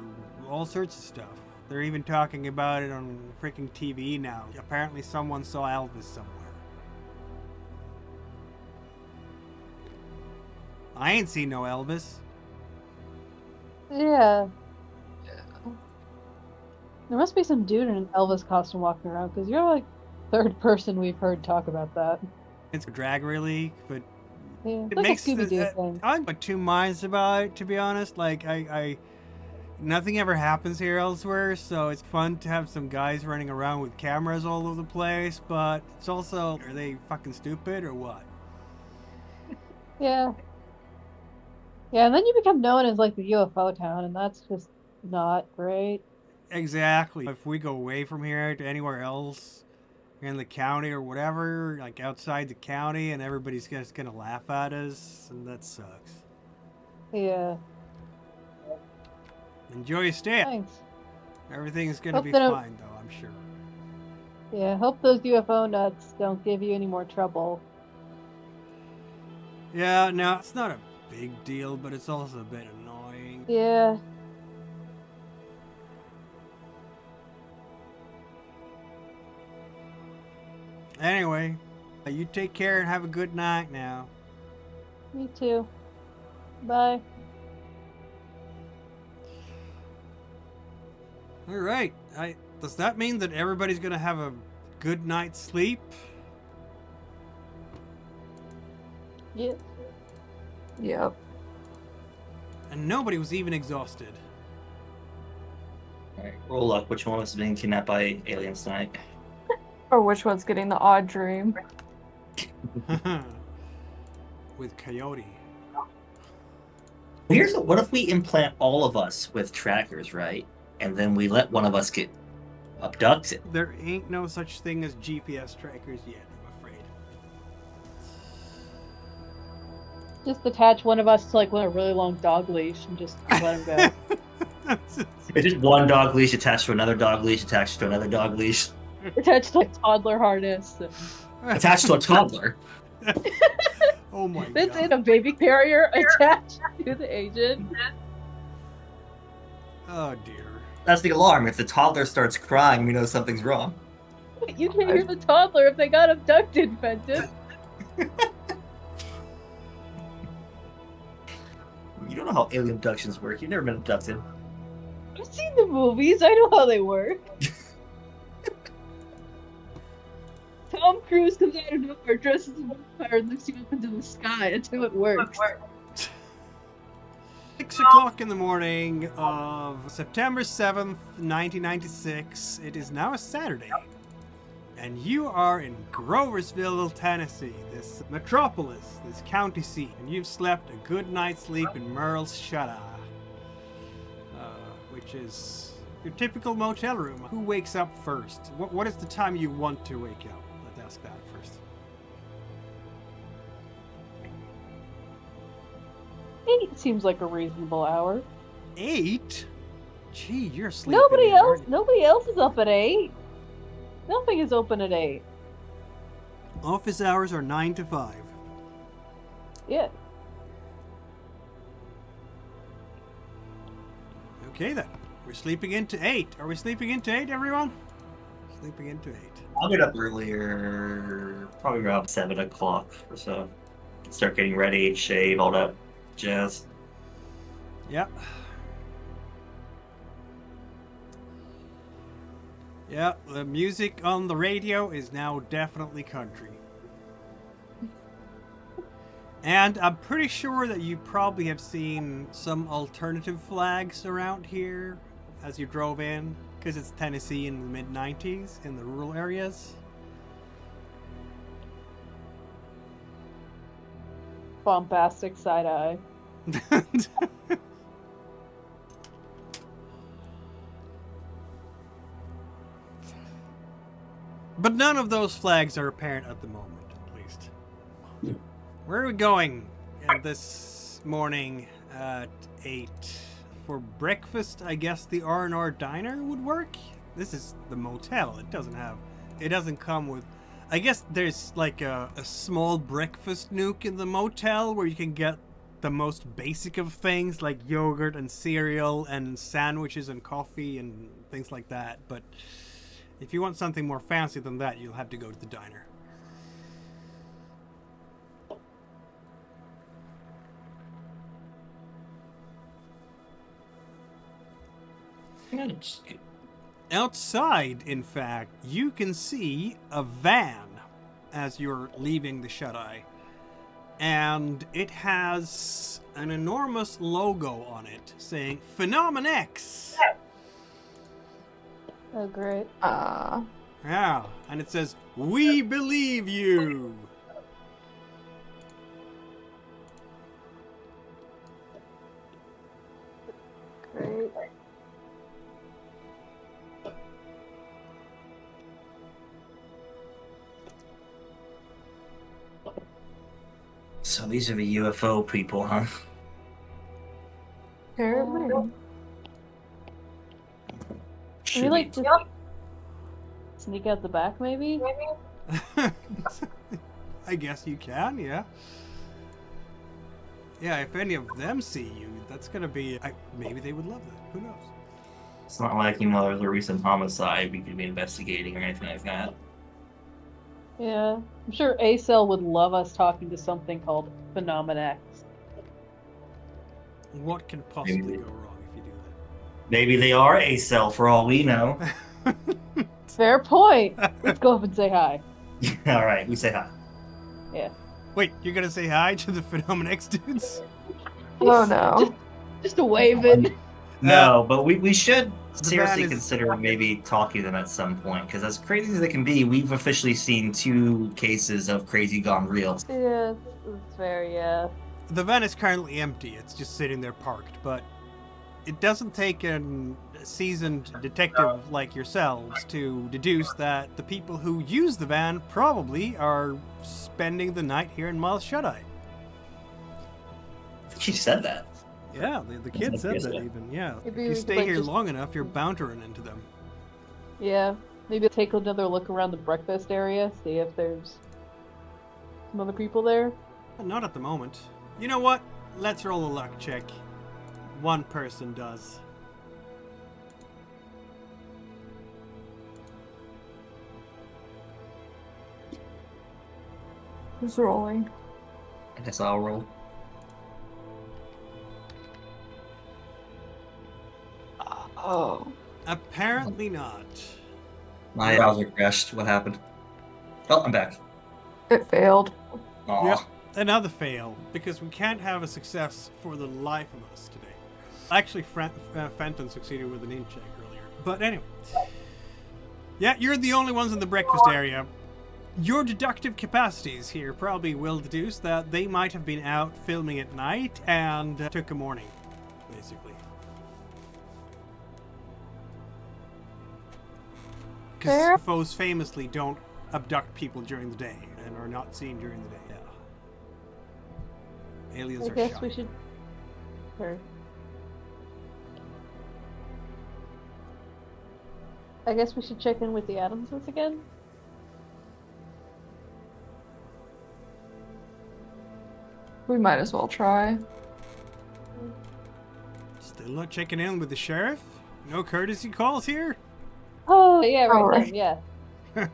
all sorts of stuff. They're even talking about it on freaking TV now. Apparently someone saw Elvis somewhere. I ain't seen no Elvis. Yeah. There must be some dude in an Elvis costume walking around, because you're like third person we've heard talk about that. It's a drag really, but Yeah, it like makes a Scooby-Doo thing. I'm of two minds about it, to be honest. Like I nothing ever happens here elsewhere, so it's fun to have some guys running around with cameras all over the place, but it's also, are they fucking stupid or what? Yeah. Yeah, and then you become known as like the UFO town, and that's just not great. Exactly. If we go away from here to anywhere else in the county or whatever, like outside the county, and everybody's just gonna laugh at us, and that sucks. Yeah. Enjoy your stay. Thanks. Everything's gonna Hope be they don't- fine, though, I'm sure. Yeah, hope those UFO nuts don't give you any more trouble. Yeah, no, it's not a big deal, but it's also a bit annoying. Yeah. Anyway, you take care and have a good night now. Me too. Bye. All right. Does that mean that everybody's gonna have a good night's sleep? Yeah. Yep. And nobody was even exhausted. Alright, roll up. Which one was being kidnapped by aliens tonight? Or which one's getting the odd dream? With Coyote. What if we implant all of us with trackers, right? And then we let one of us get abducted. There ain't no such thing as GPS trackers yet, I'm afraid. Just attach one of us to like a really long dog leash and just let him go. It's just one dog leash attached to another dog leash attached to another dog leash Attached to a toddler harness. attached to a toddler. Oh my That's god. in a baby carrier attached to the agent. Oh dear. That's the alarm. If the toddler starts crying, we know something's wrong. You can hear the toddler if they got abducted, Fenton. You don't know how alien abductions work. You've never been abducted. I've seen the movies. I know how they work. Tom Cruise comes out of nowhere, dresses as a vampire, and lifts you up into the sky. That's how it works. 6 o'clock in the morning of September 7th, 1996. It is now a Saturday. And you are in Groversville, Tennessee, this metropolis, this county seat. And you've slept a good night's sleep in Merle's Shuteye, which is your typical motel room. Who wakes up first? What is the time you want to wake up? Let's ask that first. 8 seems like a reasonable hour. 8? Gee, you're asleep. Nobody else is up at 8. Nothing is open at 8. Office hours are 9 to 5. Yeah. Okay then. We're sleeping into 8. Are we sleeping into 8, everyone? Sleeping into 8. I'll get up earlier, probably around 7 o'clock or so. Start getting ready, shave, all that jazz. Yep. Yeah, the music on the radio is now definitely country. And I'm pretty sure that you probably have seen some alternative flags around here as you drove in, because it's Tennessee in the mid-90s in the rural areas. Bombastic side eye. But none of those flags are apparent at the moment, at least. Where are we going this morning at 8? For breakfast, I guess the R&R diner would work? This is the motel. It doesn't come with... I guess there's like a small breakfast nook in the motel where you can get the most basic of things like yogurt and cereal and sandwiches and coffee and things like that. But if you want something more fancy than that, you'll have to go to the diner. Outside, in fact, you can see a van as you're leaving the Shuteye. And it has an enormous logo on it saying Phenomen X. Oh, great. Yeah, and it says, "We believe you." Great. So these are the UFO people, huh? Apparently. Can we like just sneak out the back, maybe? I guess you can, yeah. Yeah, if any of them see you, that's gonna be... maybe they would love that. Who knows? It's not like, there's a recent homicide we could be investigating or anything like that. Yeah. I'm sure A-Cell would love us talking to something called Phenomen X. What can possibly go wrong if you do that? Maybe they are A-Cell for all we know. Fair point. Let's go up and say hi. Alright, we say hi. Yeah. Wait, you're gonna say hi to the Phenomen X dudes? Oh no. Just a waving. No, but we should the seriously van is- consider maybe talking to them at some point, because as crazy as they can be, we've officially seen 2 cases of crazy gone real. Yeah, it's fair, yeah. The van is currently empty. It's just sitting there parked, but it doesn't take a seasoned detective like yourselves to deduce that the people who use the van probably are spending the night here in Miles Shuteye. She said that. Yeah, the kid said that even, yeah. If Maybe you we could, stay like, here just- long enough, you're bound to run into them. Yeah. Maybe take another look around the breakfast area, see if there's some other people there. Not at the moment. You know what? Let's roll a luck check. One person does. Who's rolling? I guess I'll roll. Oh. Apparently not. My browser crashed. What happened? Oh, I'm back. It failed. Aw. Yep. Another fail, because we can't have a success for the life of us today. Actually, Fenton succeeded with an int check earlier. But anyway. Yeah, you're the only ones in the breakfast area. Your deductive capacities here probably will deduce that they might have been out filming at night and took a morning, basically. Because UFOs famously don't abduct people during the day and are not seen during the day. Yeah. Aliens are I guess shy. we should. Or... I guess we should check in with the Adamses again. We might as well try. Still not checking in with the sheriff? No courtesy calls here? Oh yeah, right. right. Then, yeah.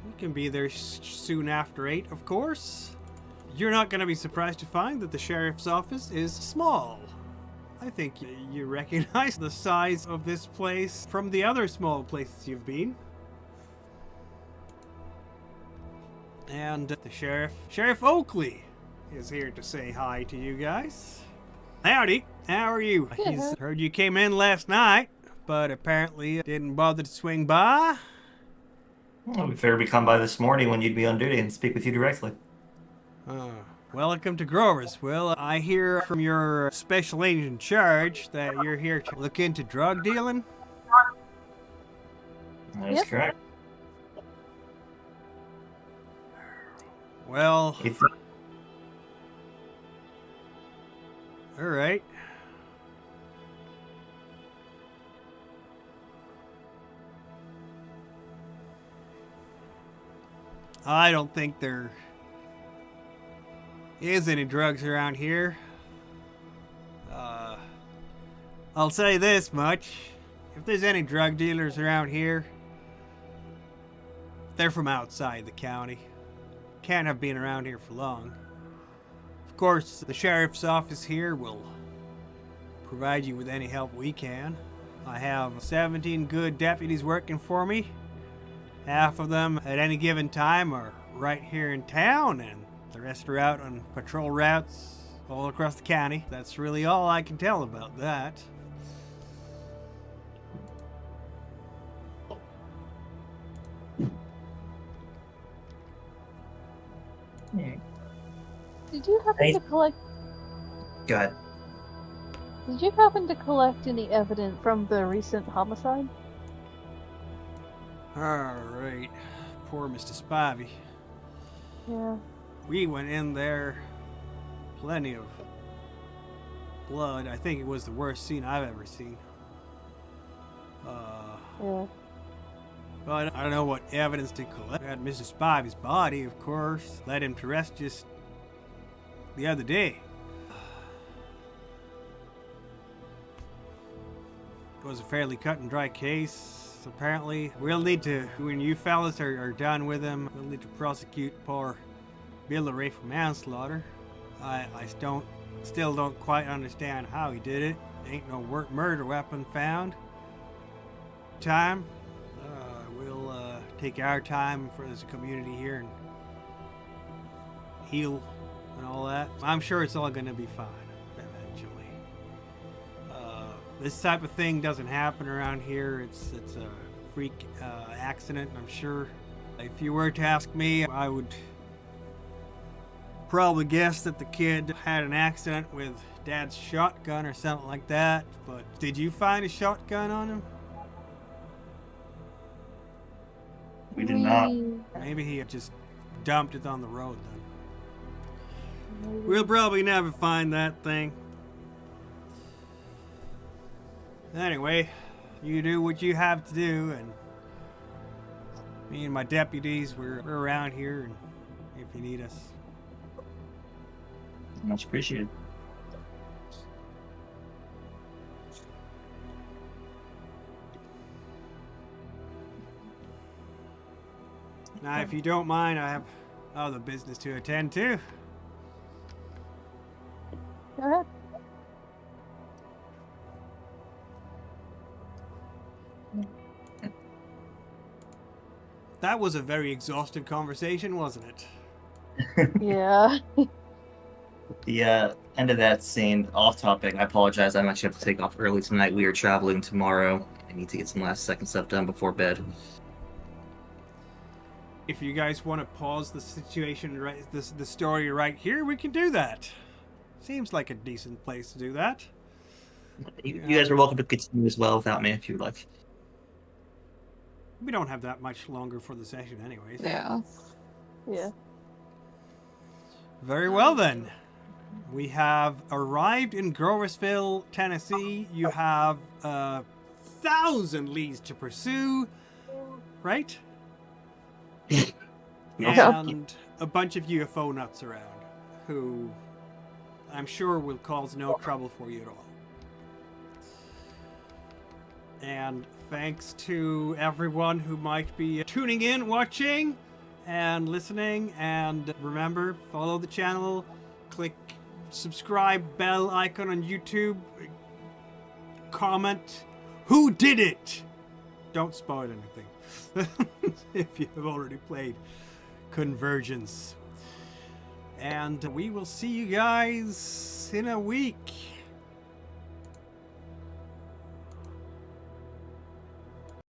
You can be there soon after 8, of course. You're not going to be surprised to find that the sheriff's office is small. I think you recognize the size of this place from the other small places you've been. And the Sheriff Oakley, is here to say hi to you guys. Howdy, how are you? He's heard you came in last night, but apparently didn't bother to swing by. Well, we figured we'd come by this morning when you'd be on duty and speak with you directly. Welcome to Groversville. I hear from your special agent in charge that you're here to look into drug dealing. That is correct. Well, all right. I don't think there is any drugs around here. I'll say this much. If there's any drug dealers around here, they're from outside the county. Can't have been around here for long. Of course, the sheriff's office here will provide you with any help we can. I have 17 good deputies working for me. Half of them at any given time are right here in town, and the rest are out on patrol routes all across the county. That's really all I can tell about that. Did you happen to collect? Go ahead. Did you happen to collect any evidence from the recent homicide? Alright. Poor Mr. Spivey. Yeah. We went in there. Plenty of blood. I think it was the worst scene I've ever seen. Yeah. But I don't know what evidence to collect. We had Mr. Spivey's body, of course. Led him to rest just the other day. It was a fairly cut and dry case, apparently. We'll need to, when you fellas are done with him, we'll need to prosecute poor Billy Ray for manslaughter. I still don't quite understand how he did it. Ain't no murder weapon found. Time. We'll take our time for as a community here and heal and all that. I'm sure it's all going to be fine eventually. This type of thing doesn't happen around here. It's a freak accident, I'm sure. If you were to ask me, I would probably guess that the kid had an accident with Dad's shotgun or something like that. But did you find a shotgun on him? We did not. Maybe he had just dumped it on the road then. We'll probably never find that thing. Anyway, you do what you have to do, and me and my deputies, we're around here, and if you need us. Much appreciated. Now, if you don't mind, I have other business to attend to. Go ahead. That was a very exhaustive conversation, wasn't it? Yeah. The end of that scene, off topic, I apologize. I'm actually have to take off early tonight. We are traveling tomorrow. I need to get some last second stuff done before bed. If you guys want to pause the situation, right, the story right here, we can do that. Seems like a decent place to do that. You guys are welcome to continue as well without me if you would like. We don't have that much longer for the session anyways. Yeah. Yeah. Very well then. We have arrived in Groversville, Tennessee. You have 1,000 leads to pursue, right? And a bunch of UFO nuts around, who I'm sure will cause no trouble for you at all. And thanks to everyone who might be tuning in, watching, and listening. And remember, follow the channel, click subscribe bell icon on YouTube, comment who did it. Don't spoil anything if you have already played Convergence. And we will see you guys in a week.